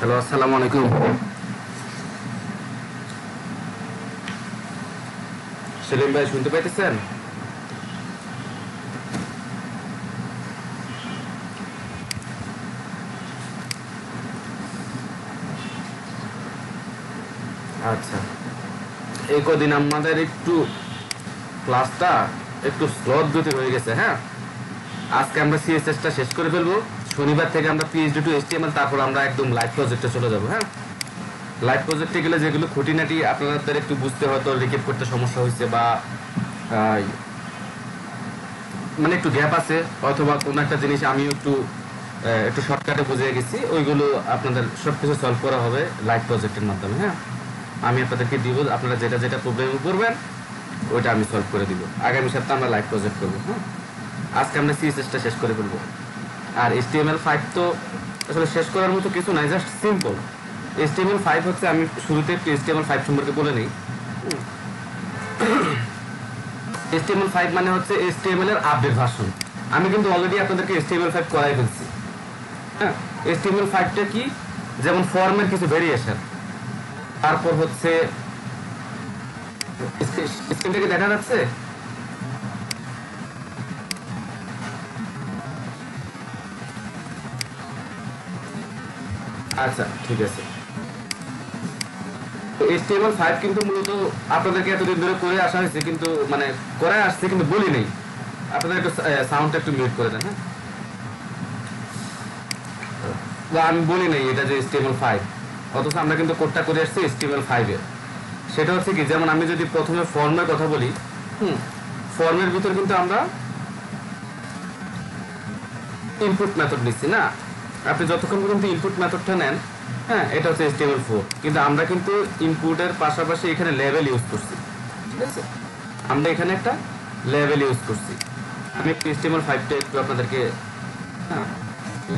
Hello, আসসালামু আলাইকুম। সেলিম ভাই শুনতে পাইতেছেন? আচ্ছা, এই কদিন আমাদের একটু ক্লাসটা একটু স্লথ গতির হয়ে গেছে। হ্যাঁ, আজকে আমরা সিএসএসটা শেষ করে ফেলবো। শনিবার থেকে আমরা পিএইচডি টু এইচটিএমএল, তারপর আমরা একদম লাইভ প্রজেক্টে চলে যাবো। হ্যাঁ, লাইভ প্রজেক্টে গেলে যেগুলো খুঁটিনাটি আপনাদের একটু বুঝতে হয়তো রিকেপ করতে সমস্যা হয়েছে বা আহ, মানে একটু গ্যাপ আছে, অথবা কোনো একটা জিনিস আমি একটু শর্টকাটে বুঝে গেছি, ওইগুলো আপনাদের সবকিছু সলভ করা হবে লাইভ প্রজেক্টের মাধ্যমে। হ্যাঁ, আমি আপনাদেরকে দিব, আপনারা যেটা যেটা প্রবলেমে পড়বেন ওইটা আমি সলভ করে দিব। আগামী সপ্তাহে আমরা লাইভ প্রজেক্ট করবো। হ্যাঁ, আজকে আমরা সিএসএসটা শেষ করে ফেলবো। আর HTML5 তো আসলে শেষ করার মতো কিছু নাই, জাস্ট সিম্পল। HTML5 হচ্ছে, আমি শুরুতে একটু HTML5 সম্পর্কে বলে নিই। HTML5 মানে হচ্ছে HTML এর আপডেট ভার্সন। আমি কিন্তু অলরেডি আপনাদেরকে HTML5 করাই ফেলছি। হ্যাঁ, HTML5টা কি, যেমন ফর্মের কিছু ভেরিয়েশন, তারপর হচ্ছে স্ক্রিনটাকে দেখা যাচ্ছে। আচ্ছা, ঠিক আছে। তো HTML5 কিন্তু মূলত আপনাদেরকে এতদিন ধরে করে আসা হয়েছে, কিন্তু মানে করে আসছে কিন্তু বলি নেই। আপনাদের একটু সাউন্ডটা একটু মিউট করে দেন। হ্যাঁ, বা আমি বলি নাই এটা যে HTML5, অথচ আমরা কিন্তু কোডটা করে আসছি HTML5 এর। সেটা হচ্ছে কি, যেমন আমি যদি প্রথমে ফর্মের কথা বলি, ফর্মের ভিতর কিন্তু আমরা ইনপুট মেথড নিচ্ছি না। আপনি যতক্ষণ পর্যন্ত ইনপুট মেথডটা নেন, হ্যাঁ, এটা হচ্ছে HTML4, কিন্তু আমরা কিন্তু ইনপুটের পাশাপাশি এখানে লেভেল ইউজ করছি। ঠিক আছে, আমরা এখানে একটা লেভেল ইউজ করছি। আমি একটু HTML5টা একটু আপনাদেরকে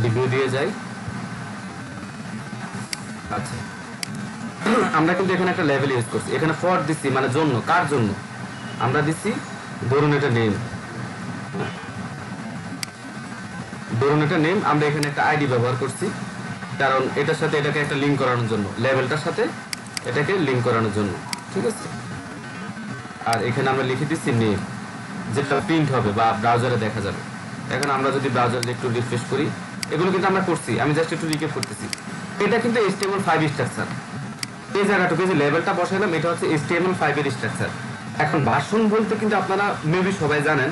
রিভিউ দিয়ে যাই। আচ্ছা, আমরা কিন্তু এখানে একটা লেভেল ইউজ করছি। এখানে ফর দিচ্ছি, মানে জন্য, কার জন্য আমরা দিচ্ছি, ধরুন এটা নেম। ধরুন এটা নেম, আমরা এখানে একটা আইডি ব্যবহার করছি, কারণ এটার সাথে এটাকে একটা লিঙ্ক করানোর জন্য, লেভেলটার সাথে এটাকে লিঙ্ক করানোর জন্য। ঠিক আছে, আর এখানে আমরা লিখে দিচ্ছি নেম, যেটা প্রিন্ট হবে বা ব্রাউজারে দেখা যাবে। এখন আমরা যদি ব্রাউজারে একটু রিফ্রেশ করি, এগুলো কিন্তু আমরা করছি, আমি জাস্ট একটু রিকেপ করতেছি। এটা কিন্তু HTML5 স্ট্রাকচার। এই জায়গাটুকু যে লেভেলটা বসাইলাম, এটা হচ্ছে HTML5 এর স্ট্রাকচার। এখন ভার্সন বলতে কিন্তু আপনারা মেবি সবাই জানেন,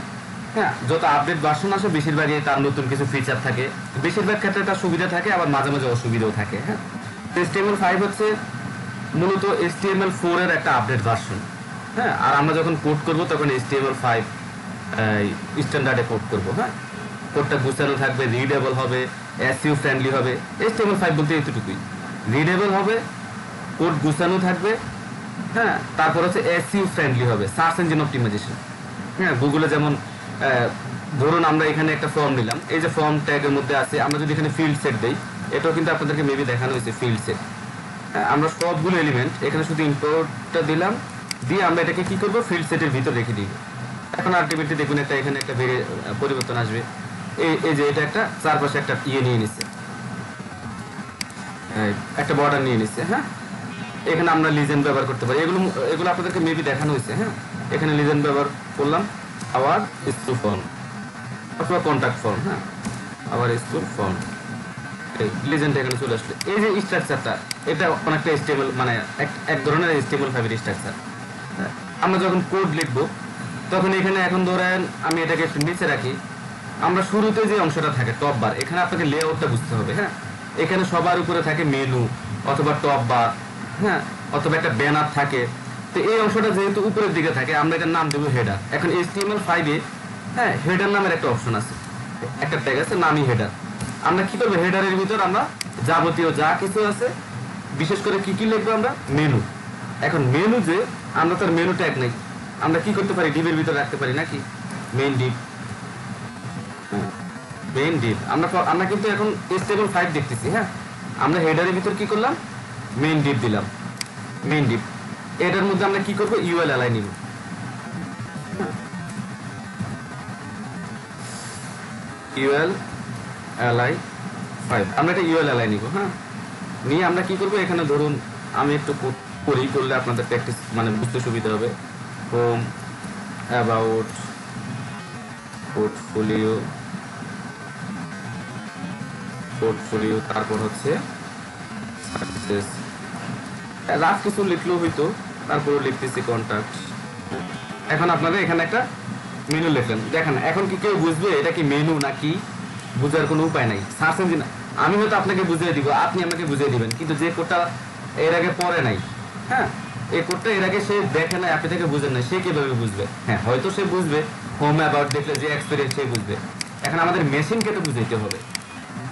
হ্যাঁ, যত আপডেট ভার্সন আসে বেশিরভাগই তার নতুন কিছু ফিচার থাকে, বেশিরভাগ ক্ষেত্রে তার সুবিধা থাকে, আবার মাঝে মাঝে অসুবিধাও থাকে। হ্যাঁ, HTML5 হচ্ছে মূলত HTML4 এর একটা আপডেট ভার্সন। হ্যাঁ, আর আমরা যখন কোড করব তখন HTML5 স্ট্যান্ডার্ডে কোড করব। হ্যাঁ, কোডটা গুছানো থাকবে, রিডেবল হবে, এসইও ফ্রেন্ডলি হবে। HTML5 বলতে এতটুকুই, রিডেবল হবে, কোড গুছানো থাকবে। হ্যাঁ, তারপর হচ্ছে এসইও ফ্রেন্ডলি হবে, সার্চ ইঞ্জিন অপটিমাইজেশন। হ্যাঁ, গুগলে যেমন ধরুন আমরা এখানে একটা ফর্ম নিলাম, এই যে ফর্ম ট্যাগের মধ্যে আছে, আমরা যদি এখানে ফিল্ড সেট দেই, এটাও কিন্তু আপনাদেরকে মেবি দেখানো হয়েছে ফিল্ড সেট। আমরা সবগুলো এলিমেন্ট এখানে শুধু ইম্পোর্টটা দিলাম, দিয়ে আমরা এটাকে কি করব, ফিল্ড সেটের ভিতর রেখে দিব। এখন আলটিমেটলি দেখুন একটা এখানে একটা পরিবর্তন আসবে। এই যে এটা একটা চারপাশে একটা নিয়ে নিচ্ছে, একটা বর্ডার নিয়ে নিচ্ছে। হ্যাঁ, এখানে আমরা লিজেন্ড ব্যবহার করতে পারি, এগুলো এগুলো আপনাদেরকে মেবি দেখানো হয়েছে। হ্যাঁ, এখানে লিজেন্ড ব্যবহার করলাম, আবার স্কুল ফর্ম অথবা কন্ট্যাক্ট ফর্ম। হ্যাঁ, আবার স্কুল ফর্ম, লিজেন্ড এখানে চলে আসলে। এই যে স্ট্রাকচারটা, এটা অনেকটা HTML, মানে এক ধরনের HTML5 এর স্ট্রাকচার। আমরা যখন কোড লিখবো তখন এখানে, এখন ধরেন আমি এটাকে একটু নিচে রাখি, আমরা শুরুতে যে অংশটা থাকে টপ বার, এখানে আপনাকে লেআউটটা বুঝতে হবে। হ্যাঁ, এখানে সবার উপরে থাকে মেনু অথবা টপ বার, হ্যাঁ, অথবা একটা ব্যানার থাকে। তো এই অংশটা যেহেতু উপরের দিকে থাকে, আমরা এটার নাম দেবো হেডার। এখন HTML5 এ, হ্যাঁ, হেডার নামের একটা অপশন আছে, একটা ট্যাগ আছে, নামই হেডার। আমরা কি করবো, হেডারের ভিতর আমরা যাবতীয় যা কিছু আছে, বিশেষ করে কি কি লিখবো, আমরা মেনু। এখন মেনু যে, আমরা তার মেনু ট্যাগ নেই, আমরা কি করতে পারি, ডিবের ভিতর রাখতে পারি নাকি, মেইন ডিপ। মেইন ডিপ আমরা কিন্তু এখন HTML5 দেখতেছি। হ্যাঁ, আমরা হেডারের ভিতর কি করলাম, মেইন ডিপ দিলাম, মেইন ডিপ। এটার মধ্যে আমরা কি করবো, ইউএল অ্যালাই নিব। ইউএল অ্যালাই 5, আমরা এটা ইউএল অ্যালাই নিব। হ্যাঁ, নিয়ে আমরা কি করব, এখানে ধরুন আমি একটু করি, করলে আপনাদের প্র্যাকটিস মানে বুঝতে সুবিধা হবে। হোম, অ্যাবাউট, পোর্টফোলিও, তারপর হচ্ছে সাকসেস, রাফ কিছু লিখলেও হইতো, তারপরে লিখতেছি কন্টাক্ট। এখন আপনারা এখানে একটা মেনু লিখলেন, দেখেন এখন কি কেউ বুঝবে এটা কি মেনু নাকি, বুঝার কোনো উপায় নাই। সার্চ ইঞ্জিন আমি হয়তো আপনাকে বুঝিয়ে দিব, আপনি আমাকে বুঝিয়ে দিবেন, কিন্তু যে কোডটা এর আগে পড়ে নাই, হ্যাঁ এই কোডটা এর আগে সে দেখে নাই, আপনি তাকে বুঝেন না, সে কিভাবে বুঝবে? হ্যাঁ হয়তো সে বুঝবে, হোম অ্যাবাউট দেখলে যে এক্সপিরিয়েন্স সে বুঝবে। এখন আমাদের মেশিনকে তো বুঝাইতে হবে,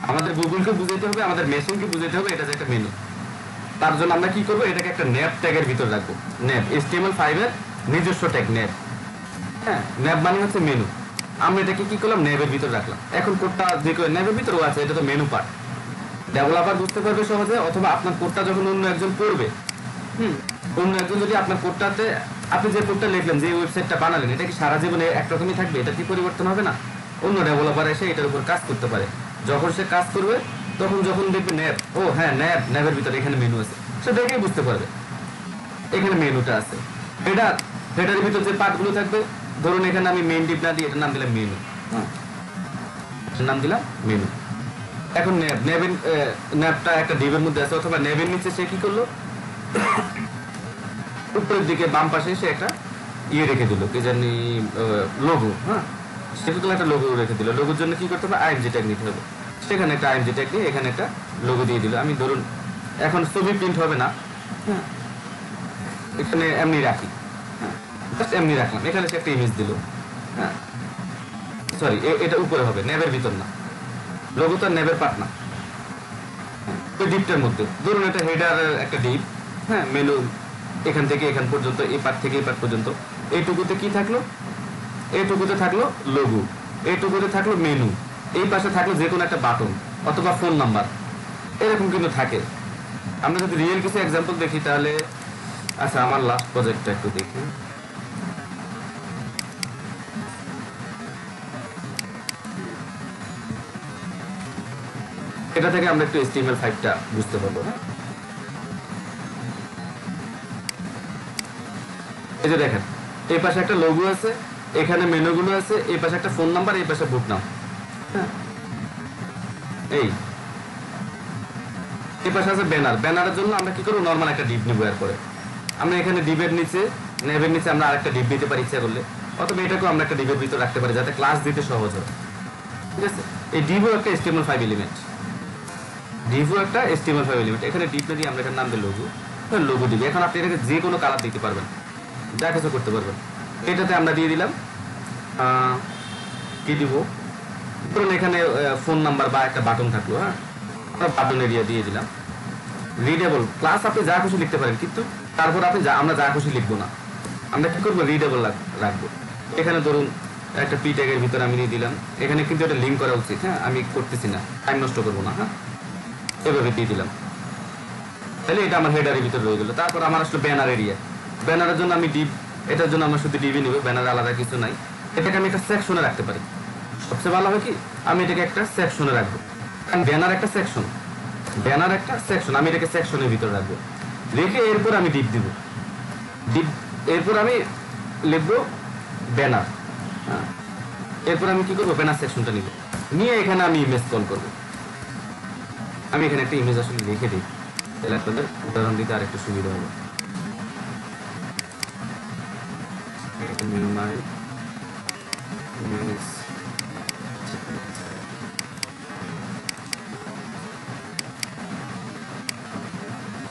আমাদের গুগলকে বুঝাইতে হবে, আমাদের মেশিনকে বুঝাইতে হবে এটা যে একটা মেনু। তার জন্য আমরা কি করবো, এটাকে একটা ন্যাপ ট্যাগের ভিতর রাখবো। ন্যাপ HTML5 এর নিজস্ব ট্যাগ ন্যাপ। হ্যাঁ ন্যাপ মানে হচ্ছে মেনু। আমরা এটাকে কি করলাম, ন্যাবের ভিতর রাখলাম। এখন কোডটা যে ন্যাবের ভিতরেও আছে, এটা তো মেনু পার্ট, ডেভেলপার বুঝতে পারবে সহজে, অথবা আপনার কোডটা যখন অন্য একজন পড়বে, অন্য একজন যদি আপনার কোডটাতে, আপনি যে কোডটা লিখলেন, যে ওয়েবসাইটটা বানালেন, এটা কি সারা জীবনে একরকমই থাকবে? এটা কি পরিবর্তন হবে না? অন্য ডেভেলপার এসে এটার উপর কাজ করতে পারে। যখন সে কাজ করবে, তখন যখন দেখবে ন্যাব, ও হ্যাঁ ন্যাবের ভিতরে এখানে মেনু আছে, সে দেখেই বুঝতে পারবে এখানে মেনুটা আছে। হেডারের ভিতর যে পার্টগুলো থাকবে, ধরুন এখানে আমি মেইন ডিপ না দিয়ে এটার নাম দিলাম মেনু, নাম দিলাম মেনু। এখন ন্যাবটা একটা ডিপের মধ্যে আছে, অথবা ন্যাবের নিচে সে কি করলো, উপরের দিকে বাম পাশে সে একটা ইয়ে রেখে দিল, কি জানি লোগো, হ্যাঁ সেটা তো একটা লোগো রেখে দিল। লোগোর জন্য কি করতে হবে, আইএমজি ট্যাগ নিতে হবে। সেখানে একটা আইএমজি ট্যাগ দিয়ে এখানে একটা লোগো দিয়ে দিল। আমি ধরুন এখন ছবি প্রিন্ট হবে না, হ্যাঁ এখানে এমনি রাখি, হ্যাঁ জাস্ট এমনি রাখলাম, এখানে সে একটা ইমেজ দিল, হ্যাঁ সরি এটা উপরে হবে, ন্যাবের ভিতর না, লোগো তো ন্যাবের পার্ট না, ওই ডিপটার মধ্যে। ধরুন এটা হেডার একটা ডিপ, হ্যাঁ মেনু এখান থেকে এখান পর্যন্ত, এই পার্ট থেকে এই পার্ট পর্যন্ত। এইটুকুতে কি থাকলো, এইটুকুতে থাকলো লোগো, এইটুকুতে থাকলো মেনু, এই পাশে থাকলো যে কোনো একটা বাটন অথবা ফোন নাম্বার, এরকম কিন্তু থাকে। আমরা যদি রিয়েল কিছু এক্সাম্পল দেখি তাহলে, আচ্ছা আমার লাস্ট প্রজেক্টটা একটু দেখি। এটা থেকে আমরা একটু HTML5টা বুঝতে পারবো। এই যে দেখেন, এই পাশে একটা লোগো আছে, এখানে মেনুগুলো আছে, এই পাশে একটা ফোন নাম্বার, এই পাশে বুক নাম, হ্যাঁ এই পাশে আছে ব্যানার। ব্যানারের জন্য আমরা কি করবো, নর্মাল একটা ডিপ নিবো। এরপরে আমরা এখানে ডিপের নিচে, ন্যাবের নিচে আমরা আরেকটা ডিপ দিতে পারি ইচ্ছা করলে, অথবা এটাকেও আমরা একটা ডিপের ভিতর রাখতে পারি যাতে ক্লাস দিতে সহজ হয়। ঠিক আছে, এই ডিপও একটা HTML5 এলিমেন্ট, এখানে ডিপ না দিয়ে আমরা এখানে নাম দিই লোগো, লোগো দিবি। এখন আপনি এটাকে যে কোনো কালার দিতে পারবেন, যা কিছু করতে পারবেন। এটাতে আমরা দিয়ে দিলাম কি দিব, ধরুন এখানে ফোন নাম্বার বা একটা বাটন থাকলো, হ্যাঁ আমরা বাটন এরিয়া দিয়ে দিলাম। রিডেবল প্লাস আপনি যা খুশি লিখতে পারেন, কিন্তু তারপর আপনি আমরা যা খুশি লিখবো না, আমরা কি করবো, রিডেবল রাখবো। এখানে ধরুন একটা পি ট্যাগের ভিতরে আমি দিয়ে দিলাম, এখানে কিন্তু একটা লিঙ্ক করা উচিত, হ্যাঁ আমি করতেছি না, টাইম নষ্ট করবো না, হ্যাঁ এভাবে দিয়ে দিলাম। তাহলে এটা আমার হেডারের ভিতরে রয়ে গেল। তারপর আমার আসলে ব্যানার এরিয়া, ব্যানারের জন্য আমি ডিপ, এটার জন্য আমরা শুধু ডিবি নেব, ব্যানার আলাদা কিছু নাই। এটাকে আমি একটা সেকশনে রাখতে পারি, সবচেয়ে ভালো হয় কি, আমি এটাকে একটা সেকশনে রাখবো, কারণ ব্যানার একটা সেকশন, আমি এটাকে সেকশনের ভিতরে রাখবো। রেখে এরপর আমি ডিপ দিব, এরপর আমি লিখবো ব্যানার, এরপর আমি কি করবো, ব্যানার সেকশনটা নিব, নিয়ে এখানে আমি ইমেজ কল করবো। আমি এখানে একটা ইমেজ আসলে লিখে দিই, তাহলে আপনাদের উদাহরণ দিতে আর একটু সুবিধা হবে।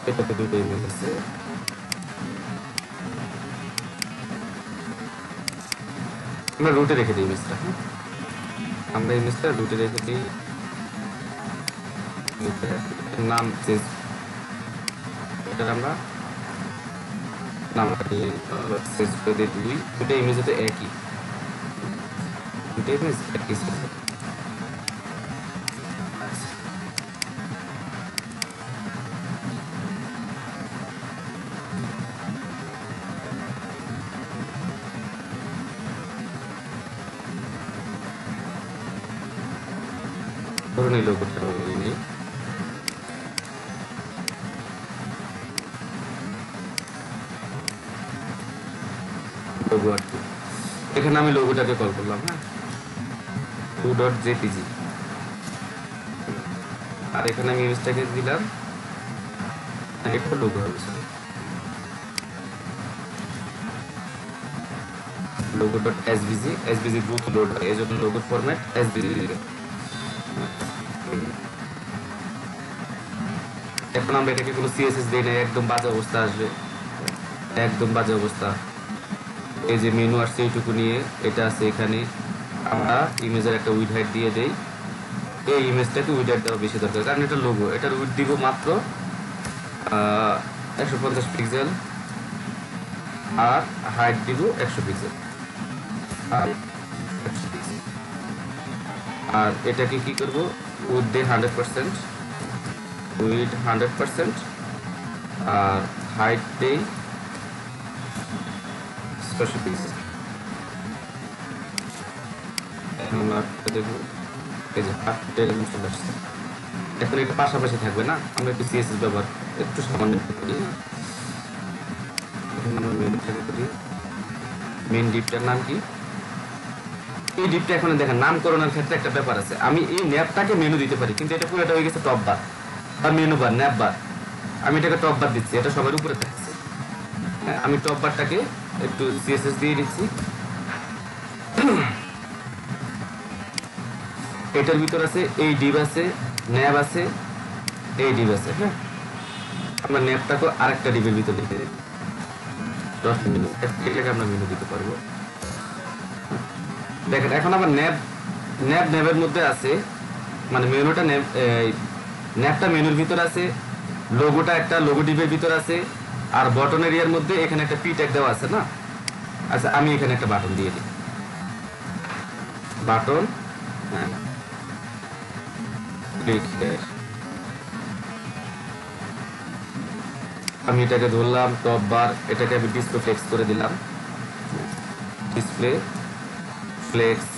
এটাতে দুটো ইমেজ আছে, আমরা রুটে রেখে দিই ইমেজটা, আমরা ইমেজটা রুটে রেখে দিই, নাম চেঞ্জ, এটার আমরা নামটা চেঞ্জ করে দিই। দুটো ইমেজ তো একই, দুটো ইমেজ একই সাইজ। ধরুন এই লোগোটা নেই, লোগো আর কি। এখানে আমি লোগোটাকে কল করলাম, হ্যাঁ 2.jpg, আর এখানে আমি ইমেজটাকে দিলাম, এটা লোগো হবে logo.svg, svg দ্রুত লোড হয়, এজন্য লোগোর ফরম্যাট svg দিলাম। এখন আমরা এটাকে কোনো সিএসএস দেই না, একদম বাজে অবস্থা আসবে, একদম বাজে অবস্থা। এই যে মেনু আসছে এইটুকু নিয়ে, এটা আছে এখানে, আমরা ইমেজের একটা উইড হাইট দিয়ে দেই। এই ইমেজটাকে উইড হাইট দেওয়া বেশি দরকার, কারণ এটা লোগো, এটার উইড দিব মাত্র 150 পিক্সেল, আর হাইট দিব 100 পিক্সেল, আর এটাকে কি করব, উইড দে 100%, উইড 100%, আর হাইট দেই 100 পিক্সেল। এখন এটা পাশাপাশি থাকবে না, আমরা একটু সিএসএস ব্যবহার একটু সামান্য করি। মেইন ডিপটার নাম কি? এই ডিপটা এখন দেখেন নামকরণের ক্ষেত্রে একটা ব্যাপার আছে, আমি এই ন্যাপটাকে মেনু দিতে পারি, কিন্তু এটা পুরোটা হয়ে গেছে টপ বার বা মেনু বার, ন্যাপ বার। আমি এটাকে টপ বার দিচ্ছি, এটা সবার উপরে থাকছে। হ্যাঁ, আমি টপ বারটাকে একটু সিএসএস দিয়ে দিচ্ছি। এটার ভিতর আছে এই ডিভ আছে, ন্যাব আছে, এই ডিভ আছে। হ্যাঁ, আমরা ন্যাবটাকে আরেকটা ডিভের ভিতর লিখে দিই, 10 মিনিট, এটাকে আমরা মেনু দিতে পারবো। দেখেন এখন আবার ন্যাবের মধ্যে আছে, মানে মেনুটা ন্যাবটা মেনুর ভিতর আছে, লোগোটা একটা লোগো ডিভের ভিতর আছে, আর বটন এরিয়ার মধ্যে এখানে একটা পি ট্যাগ দেওয়া আছে না। আচ্ছা, আমি এখানে একটা বাটন দিয়ে দিই, বাটন, হ্যাঁ আমি এটাকে ধরলাম টপ বার, এটাকে আমি ডিসপ্লে ফ্লেক্স করে দিলাম, ডিসপ্লে ফ্লেক্স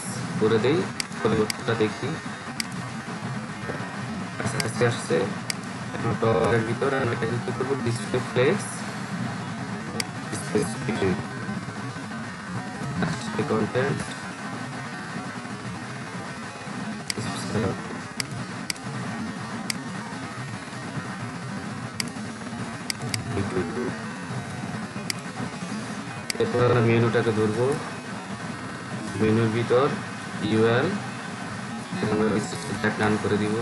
করে দেই, পরিবর্তনটা দেখি আস্তে আসছে। টপের ভিতরে আমি এটা কি করব, ডিসপ্লে ফ্লেক্স, ডিসপ্লে কন্টেন্ট, এরপর আমরা মেনুটাকে ধরবো, মেনুর ভিতর ইউএল নাম করে দিব,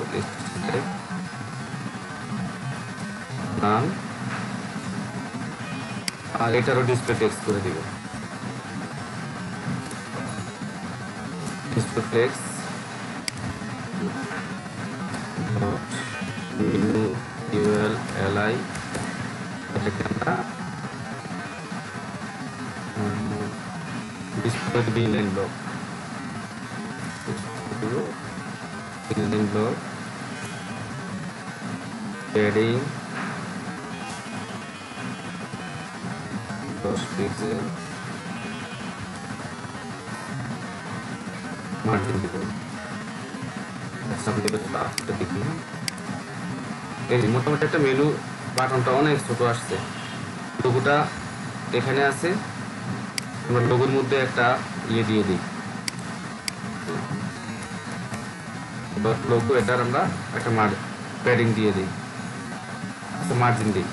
নাম, আর এটারও ডিসপ্লে টেক্সট করে দিব, display text menu UL LI, এটাকে আমরা display the inline block, inline block, padding 10 pixel, margin দিব, সামনে দেখতে পাচ্ছেন দেখুন, এই মোটামুটি একটা মেনু বাটনটা অনেক ছোট আসছে, লোগোটা এখানে আছে, আমরা লোগোর মধ্যে একটা ইয়ে দিয়ে দিই, লোগো, এটার আমরা একটা প্যাডিং দিয়ে দিই, আচ্ছা মার্জিন দিই,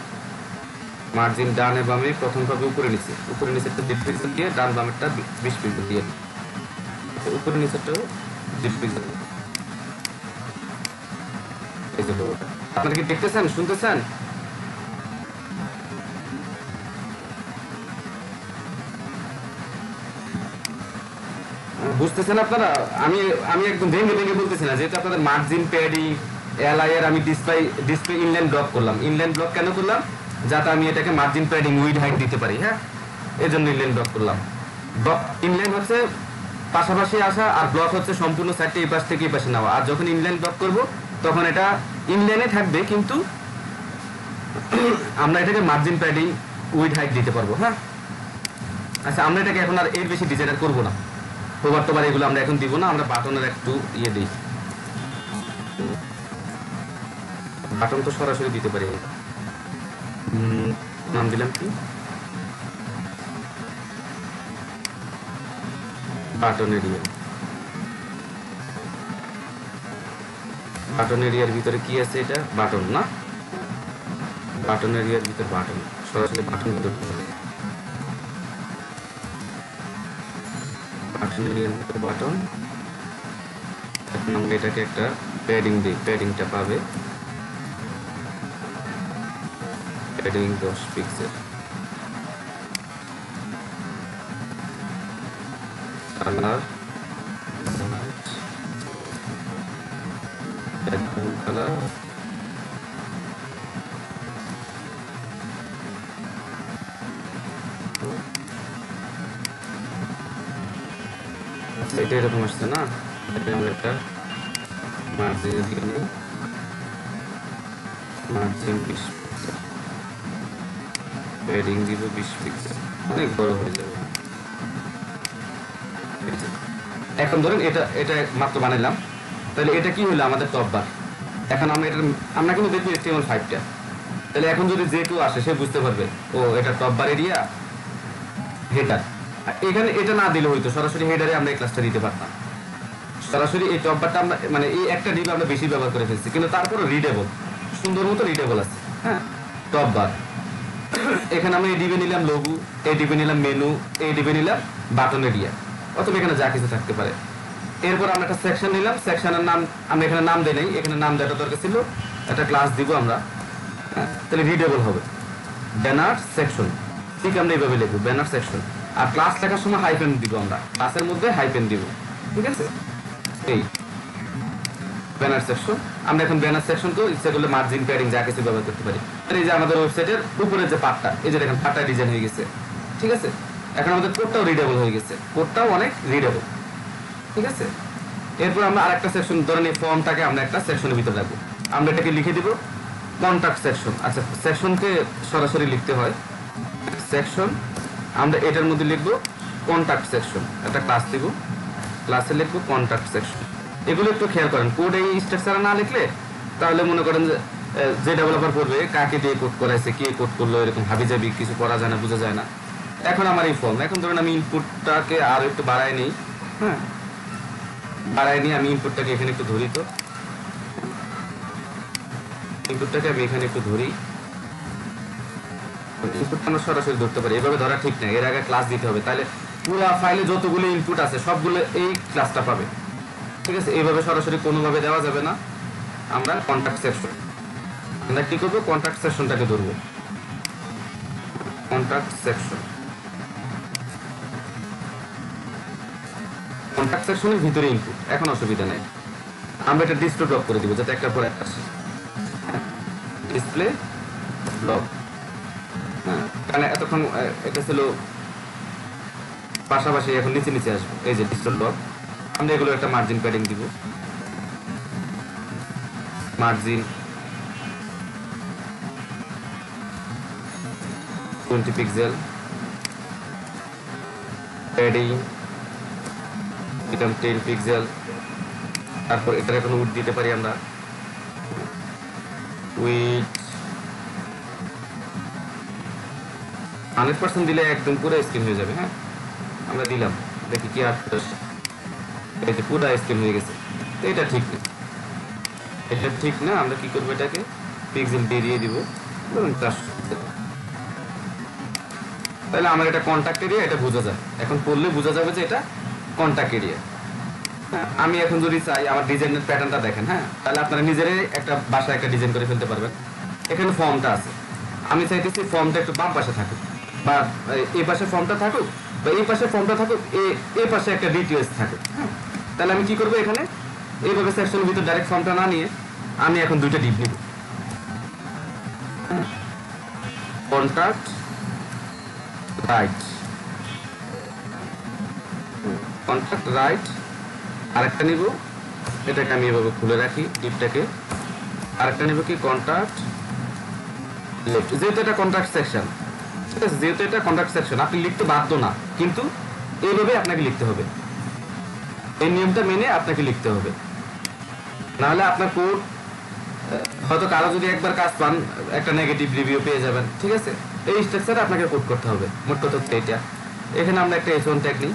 মার্জিন ডানে বামে প্রথম ভাবে উপরে নিচে একটা 10 পিক্সেল দিয়ে, ডান বামেরটা 20 পিক্সেল দিয়ে, উপরে নিচেটাও 10 পিক্সেল। এই যে লোগোটা আপনারা কি দেখতেছেন, শুনতেছেন? বুঝতেছেন আপনারা? আমি একদম ভেঙে বলতেছি না, যেহেতু আপনাদের মার্জিন, প্যাডিং, এলআই এর আমি ডিসপ্লে ইনলাইন ব্লক করলাম। ইনলাইন ব্লক কেন করলাম? যাতে আমি এটাকে মার্জিন, প্যাডিং, উইড হাইট দিতে পারি। হ্যাঁ, এই জন্য ইনলাইন ব্লক করলাম। ইনলাইন হচ্ছে পাশাপাশি আসা, আর ব্লক হচ্ছে সম্পূর্ণ সাইডটা এই পাশ থেকে এই পাশে নেওয়া। আর যখন ইনলাইন ব্লক করব তখন এটা ইনলাইনে থাকবে, কিন্তু আমরা এটাকে মার্জিন, প্যাডিং, উইড হাইট দিতে পারবো। হ্যাঁ, আচ্ছা, আমরা এটাকে এখন আর এর বেশি ডিজাইন করবো না, ওভার এগুলো আমরা এখন দিব না, আমরা বাটনের একটু ইয়ে দিই, বাটন তো সরাসরি দিতে পারি। নাম দিলাম কি, বাটন এরিয়া, বাটন এরিয়ার ভিতরে কি আছে? এটা বাটন না, বাটন এরিয়ার ভিতরে বাটন, সরাসরি বাটন ভিতরে বাটন এরিয়ার ভিতরে বাটন। এখন আমরা এটাকে একটা প্যাডিং দিই, প্যাডিংটা পাবে প্যাডিং 10 পিক্সেল, কালার কালার এটা এরকম আসছে না, এটা আমরা একটা মার্জিন দিয়ে নিই, মার্জিন 20 পিক্সেল, প্যাডিং দিব 20 পিক্সেল, অনেক বড় হয়ে যাবে। এখন ধরেন এটা এটা মাত্র বানাইলাম, তাহলে এটা কি হলো আমাদের টপ বার। এখন আমরা কিন্তু দেখবো HTML5টা, তাহলে এখন যদি যে কেউ আসে সে বুঝতে পারবে ও এটা টপ বার এরিয়া, হেডার। এখানে এটা না দিলে হয়তো সরাসরি হেডারে আমরা এই ক্লাসটা দিতে পারতাম, সরাসরি এই টপ বারটা আমরা মানে এই একটা ডিভ আমরা বেশি ব্যবহার করে ফেলছি, কিন্তু তারপরে রিডেবল, সুন্দর মতো রিডেবল আছে। হ্যাঁ, টপ বার। এখানে আমরা এই ডিবে নিলাম লোগো, এই ডিবে নিলাম মেনু, এই ডিবে নিলাম বাটন এরিয়া, অথবা এখানে যা কিছু থাকতে পারে। এরপর আমরা একটা সেকশন নিলাম, সেকশনের নাম আমরা এখানে নাম দেই নাই, এখানে নাম দেওয়াটা দরকার ছিল, একটা ক্লাস দিব আমরা, তাহলে রিডেবল হবে ব্যানার সেকশন। ঠিক আমরা এইভাবে লিখবো ব্যানার সেকশন, আর ক্লাস লেখার সময় হাইফেন দিব, আমরা ক্লাসের মধ্যে হাইফেন দিব। ঠিক আছে, এই ব্যানার সেকশন। আমরা এখন ব্যানার সেকশন তো ইচ্ছা করলে মার্জিন প্যাডিং যা কিছু ব্যবহার করতে পারি। এই যে আমাদের ওয়েবসাইটের উপরের যে পার্টটা, এই যে দেখেন পার্টটা ডিজাইন হয়ে গেছে। ঠিক আছে, এখন আমাদের কোডটাও রিডেবল হয়ে গেছে, কোডটাও অনেক রিডেবল। ঠিক আছে, এরপর আমরা আরেকটা সেকশন, ধরেন এই ফর্মটাকে আমরা একটা সেকশনের ভিতরে রাখবো, আমরা এটাকে লিখে দিব কন্টাক্ট সেকশন। আচ্ছা, সেকশনকে সরাসরি লিখতে হয় সেকশন, আমরা এটার মধ্যে লিখবো কন্টাক্ট সেকশন, একটা ক্লাস দিব, ক্লাসে লিখবো কন্টাক্ট সেকশন। এগুলো একটু খেয়াল করেন, কোড এই স্ট্রাকচারে না লিখলে তাহলে মনে করেন যে ডেভেলপার করবে কাকে দিয়ে কোড করাইছে, কে কোড করলো, এরকম হাবিজাবি কিছু করা যায় না, বোঝা যায় না। এখন আমার এই ফর্ম, এখন ধরেন আমি ইনপুটটাকে আরো একটু বাড়াই নিই। হ্যাঁ, বাড়াই নিয়ে আমি ইনপুটটাকে এখানে একটু ধরি, তো ইনপুটটাকে আমি এখানে একটু ধরি, ইনপুটটা আমরা সরাসরি ধরতে পারি, এভাবে ধরা ঠিক না, এর আগে ক্লাস দিতে হবে, তাহলে পুরো ফাইলে যতগুলো ইনপুট আছে সবগুলো এই ক্লাসটা পাবে। ঠিক আছে, এইভাবে সরাসরি কোনোভাবে দেওয়া যাবে না। আমরা কন্টাক্ট সেকশন, আমরা কি করবো, কন্টাক্ট সেকশনটাকে ধরবো, কন্টাক্ট সেকশন, কন্টাক্ট সেকশনের ভিতরে ইনপুট, এখন অসুবিধা নেই। আমরা এটা ডিসপ্লে ব্লক করে দিব, যাতে একটার পর একটা আসে, ডিসপ্লে ব্লক। হ্যাঁ, কারণ এতক্ষণ এটা ছিল পাশাপাশি, এখন নিচে নিচে আসবে, এই যে ডিসপ্লে ব্লক। আমরা এগুলো একটা মার্জিন প্যাডিং দিব, মার্জিন 20 পিক্সেল, প্যাডিং এটা 10 পিক্সেল। তারপর এটার এখন উইডথ দিতে পারি আমরা, উইডথ 100% দিলে একদম পুরো স্ক্রিন হয়ে যাবে। হ্যাঁ, আমরা দিলাম, দেখি কি আর এই যে পুরো স্ক্রিন হয়ে গেছে, তো এটা ঠিক না, এটা ঠিক না। আমরা কি করবো, এটাকে পিক্সেল দিয়ে দিব, ধরুন 400, তাহলে আমার এটা কন্টাক্ট এরিয়া, এটা বোঝা যায়, এখন পড়লে বোঝা যাবে যে এটা কন্টাক্ট এরিয়া। হ্যাঁ, আমি এখন যদি চাই আমার ডিজাইনের প্যাটার্নটা দেখেন, হ্যাঁ, তাহলে আপনারা নিজেরাই একটা বাসায় একটা ডিজাইন করে ফেলতে পারবেন। এখানে ফর্মটা আছে, আমি চাইতেছি ফর্মটা একটু বাম পাশে থাকুক, বা এই পাশে ফর্মটা থাকুক, বা এই পাশে ফর্মটা থাকুক, এই পাশে একটা ডিটেইলস থাকুক। হ্যাঁ, তাহলে আমি কি করবো, এখানে এইভাবে সেকশনের ভিতর ডাইরেক্ট ফর্মটা না নিয়ে আমি এখন দুইটা ডিপ নিব, কন্টাক্ট রাইট, কন্টাক্ট রাইট, আরেকটা নিব, এটাকে আমি এভাবে খুলে রাখি ডিপটাকে, আরেকটা নিব কি কন্টাক্ট লেফট, যেহেতু এটা কন্টাক্ট সেকশন। ঠিক আছে, যেহেতু এটা কন্টাক্ট সেকশন, আপনি লিখতে বাধ্য না, কিন্তু এইভাবে আপনাকে লিখতে হবে, এই নিয়মটা মেনে আপনাকে লিখতে হবে, নাহলে আপনার কোড হয়তো কারো যদি একবার কাজ পান একটা নেগেটিভ রিভিউ পেয়ে যাবেন। ঠিক আছে, এই স্ট্রাকচারে আপনাকে কোড করতে হবে, মোট কথা হচ্ছে এটা। এখানে আমরা একটা H1 ট্যাগ নিই,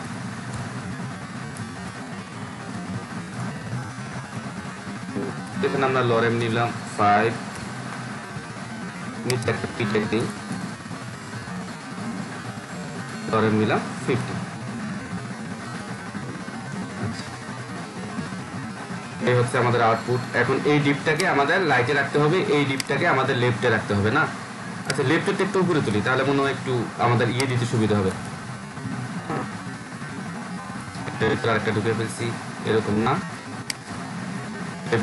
এখানে আমরা লরেম নিলাম 5, নিচে একটা পিটেক দিই, লরেম নিলাম 50। এই হচ্ছে আমাদের আউটপুট। এখন এই ডিপটাকে আমাদের লাইটে রাখতে হবে, এই ডিপটাকে আমাদের লেফটে রাখতে হবে না। আচ্ছা, লেফটেরটা একটু উপরে তুলি, তাহলে মনে হয় একটু আমাদের দিতে সুবিধা হবে। আরেকটা ঢুকে ফেলছি, এরকম না,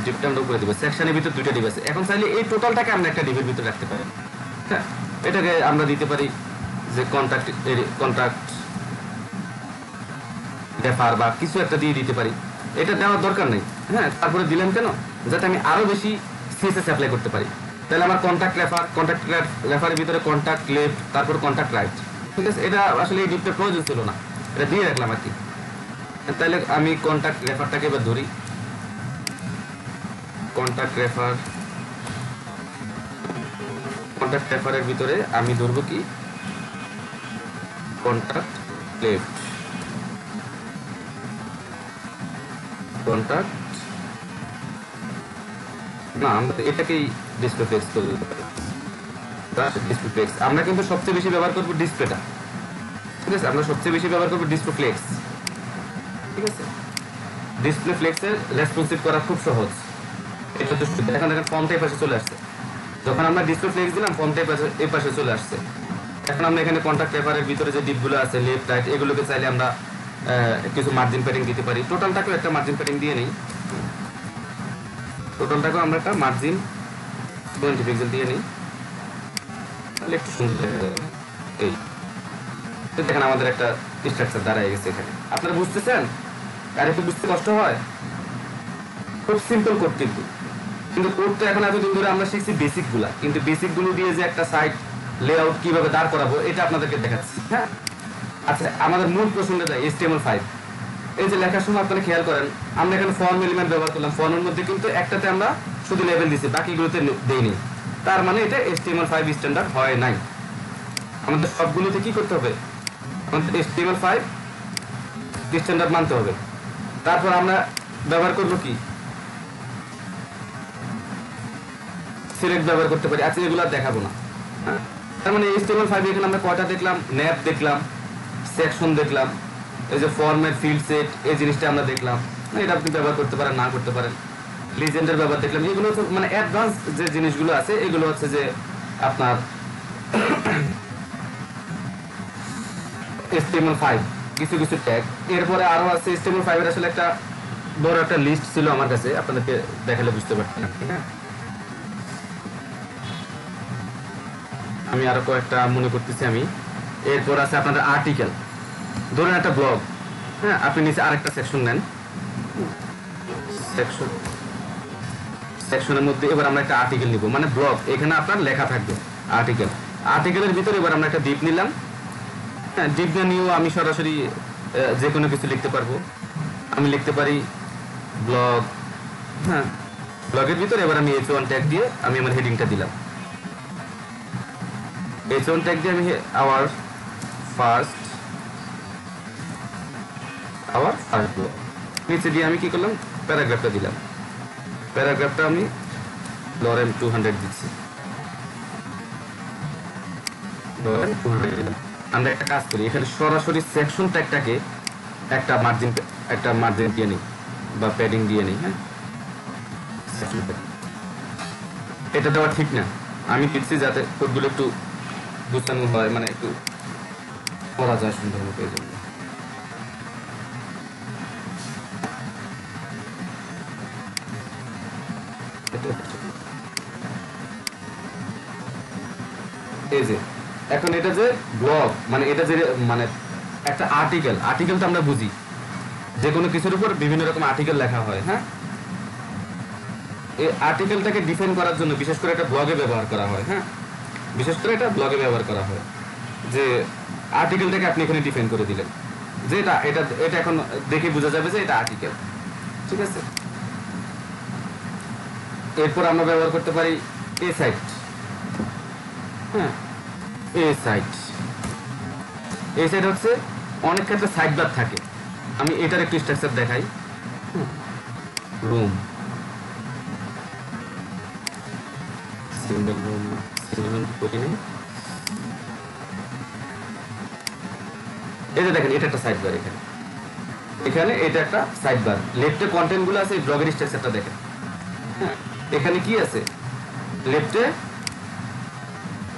ডিপটা আমরা উপরে দিব। সেকশনের ভিতর দুইটা ডিপ আছে। এখন চাইলে এই টোটালটাকে আমরা একটা ডিপের ভিতরে রাখতে পারি। হ্যাঁ, এটাকে আমরা দিতে পারি যে কন্ট্রাক্ট রেফার বা কিছু একটা দিয়ে দিতে পারি। এটা দেওয়ার দরকার নেই। হ্যাঁ, তারপরে দিলাম কেন, যাতে আমি আরো বেশি সিএসএস অ্যাপ্লাই করতে পারি। তাহলে আমার কন্ট্যাক্ট রেফারের ভিতরে কন্ট্যাক্ট লেফট, তারপর কন্ট্যাক্ট রাইট। ঠিক আছে, এটা আসলে এই ডিপটা প্রয়োজন ছিল না, এটা দিয়ে রাখলাম আর কি। তাহলে আমি কন্ট্যাক্ট রেফারটাকে এবার ধরি। কন্ট্যাক্ট রেফারের ভিতরে আমি ধরবো কি, কন্ট্যাক্ট লেফট, কন্ট্যাক্ট না, আমরা এটাকেই ডিসপ্লেফ্লেক্স করে দিতে পারি। ডিসপ্লেফ্লেক্স আমরা কিন্তু সবচেয়ে বেশি ব্যবহার করবো ডিসপ্লেটা। ঠিক আছে, আমরা সবচেয়ে বেশি ব্যবহার করবো ডিসপ্লেফ্লেক্স। ঠিক আছে, ডিসপ্লেফ্লেক্সের রেসপন্সিভ করা খুব সহজ। এটা তো এখন দেখেন ফর্মটা এই পাশে চলে আসছে। যখন আমরা ডিসপ্লেফ্লেক্স দিলাম, ফর্মটা এই পাশে চলে আসছে। এখন আমরা এখানে কন্ট্যাক্ট রেফারের ভিতরে যে ডিপগুলো আছে লেফট রাইট, এগুলোকে চাইলে আমরা কিছু মার্জিন প্যাডিং দিতে পারি। টোটালটাকেও একটা মার্জিন প্যাডিং দিয়ে নিই। টোটালটাকেও আমরা একটা মার্জিন 20 পিক্সেল দিয়ে নিই, তাহলে একটু সুন্দর দেখা যাবে। এই দেখেন আমাদের একটা স্ট্রাকচার দাঁড়ায় গেছে এখানে। আপনারা বুঝতেছেন? আর একটু বুঝতে কষ্ট হয়, খুব সিম্পল কোড কিন্তু কোড তো এখন এতদিন ধরে আমরা শিখছি বেসিক গুলা, কিন্তু বেসিক গুলো দিয়ে যে একটা সাইট লেআউট কিভাবে দাঁড় করাবো এটা আপনাদেরকে দেখাচ্ছি। হ্যাঁ, আচ্ছা, আমাদের মূল প্রশ্নটা যায় HTML5। এই যে লেখার সময় আপনারা খেয়াল করেন, আমরা এখানে ফর্ম এলিমেন্ট ব্যবহার করলাম। ফর্মের মধ্যে কিন্তু একটাতে আমরা শুধু লেভেল দিছি, বাকিগুলোতে দেইনি। তার মানে এটা HTML5 স্ট্যান্ডার্ড হয় নাই। আমাদের সবগুলোতে কি করতে হবে, আমাদের HTML5 স্ট্যান্ডার্ড মানতে হবে। তারপর আমরা ব্যবহার করবো কি, সিলেক্ট ব্যবহার করতে পারি। আচ্ছা, এগুলো আর দেখাবো না। তার মানে HTML5 এখানে আমরা কয়টা দেখলাম, ন্যাপ দেখলাম, সেকশন দেখলাম, এই যে ফরম্যাট ফিল্ড সেট, এই জিনিসটা আমরা দেখলাম। এটা আপনি ব্যবহার করতে পারেন, না করতে পারেন। লিজেন্ডের ব্যবহার দেখলাম। এগুলো হচ্ছে মানে অ্যাডভান্স যে জিনিসগুলো আছে, এগুলো হচ্ছে যে আপনার HTML5 কিছু কিছু ট্যাগ। এরপরে আরো আছে HTML5 এর আসলে একটা বড় একটা লিস্ট ছিল আমার কাছে, আপনাদেরকে দেখালে বুঝতে পারতেন। হ্যাঁ, আমি আরো কয়েকটা মনে করতেছি আমি। এরপর আছে আপনাদের আর্টিকেল। ধরেন একটা ব্লগ, হ্যাঁ, আপনি নিচে আরেকটা সেকশন নেন, সেকশনের মধ্যে এবার আমরা একটা আর্টিকেল নিব, মানে ব্লগ, এখানে আপনার লেখা থাকবে আর্টিকেলের ভিতরে এবার আমরা একটা ডিপ নিলাম। হ্যাঁ, ডিপ না নিয়েও আমি সরাসরি যে কোনো কিছু লিখতে পারবো। আমি লিখতে পারি ব্লগ। হ্যাঁ, ব্লগের ভিতরে এবার আমি H1 ট্যাগ দিয়ে আমি আমার হেডিংটা দিলাম। H1 ট্যাগ দিয়ে আমি আওয়ার ফার্স্ট ব্লগ, নিচে দিয়ে আমি কি করলাম, প্যারাগ্রাফটা দিলাম। প্যারাগ্রাফটা আমি লরেম 200 দিচ্ছি। আমরা একটা কাজ করি, এখানে সরাসরি সেকশন ট্যাগটাকে একটা মার্জিন দিয়ে নিই বা প্যাডিং দিয়ে নিই। হ্যাঁ, এটা দেওয়া ঠিক না, আমি দিচ্ছি যাতে কোডগুলো একটু গুছানো হয়, মানে একটু পড়া যায় সুন্দর মতো। এই জন্য এই যে এখন এটা যে ব্লগ, মানে এটা যে মানে একটা আর্টিকেল তো আমরা বুঝি যে কোনো কিছুর উপর বিভিন্ন রকম আর্টিকেল লেখা হয়। হ্যাঁ, এই আর্টিকেলটাকে ডিফাইন করার জন্য বিশেষ করে এটা ব্লগে ব্যবহার করা হয়। হ্যাঁ, বিশেষ করে এটা ব্লগে ব্যবহার করা হয়, যে আর্টিকেলটাকে আপনি এখানে ডিফাইন করে দিলেন যে এটা এখন দেখে বোঝা যাবে যে এটা আর্টিকেল। ঠিক আছে, এরপর আমরা ব্যবহার করতে পারি এ সাইট। হ্যাঁ, এই সাইট হচ্ছে অনেক ক্ষেত্রে সাইড বার থাকে। আমি এটার একটু স্ট্রাকচার দেখাই। রুম, সিঙ্গেল হোম করি নেই। এই যে দেখেন এটা একটা সাইড বার, এখানে এটা একটা সাইড বার, লেফটে কন্টেন্ট গুলো আছে, ব্লগের স্ট্রাকচারটা দেখেন। হ্যাঁ, এখানে কি আছে লেফটে,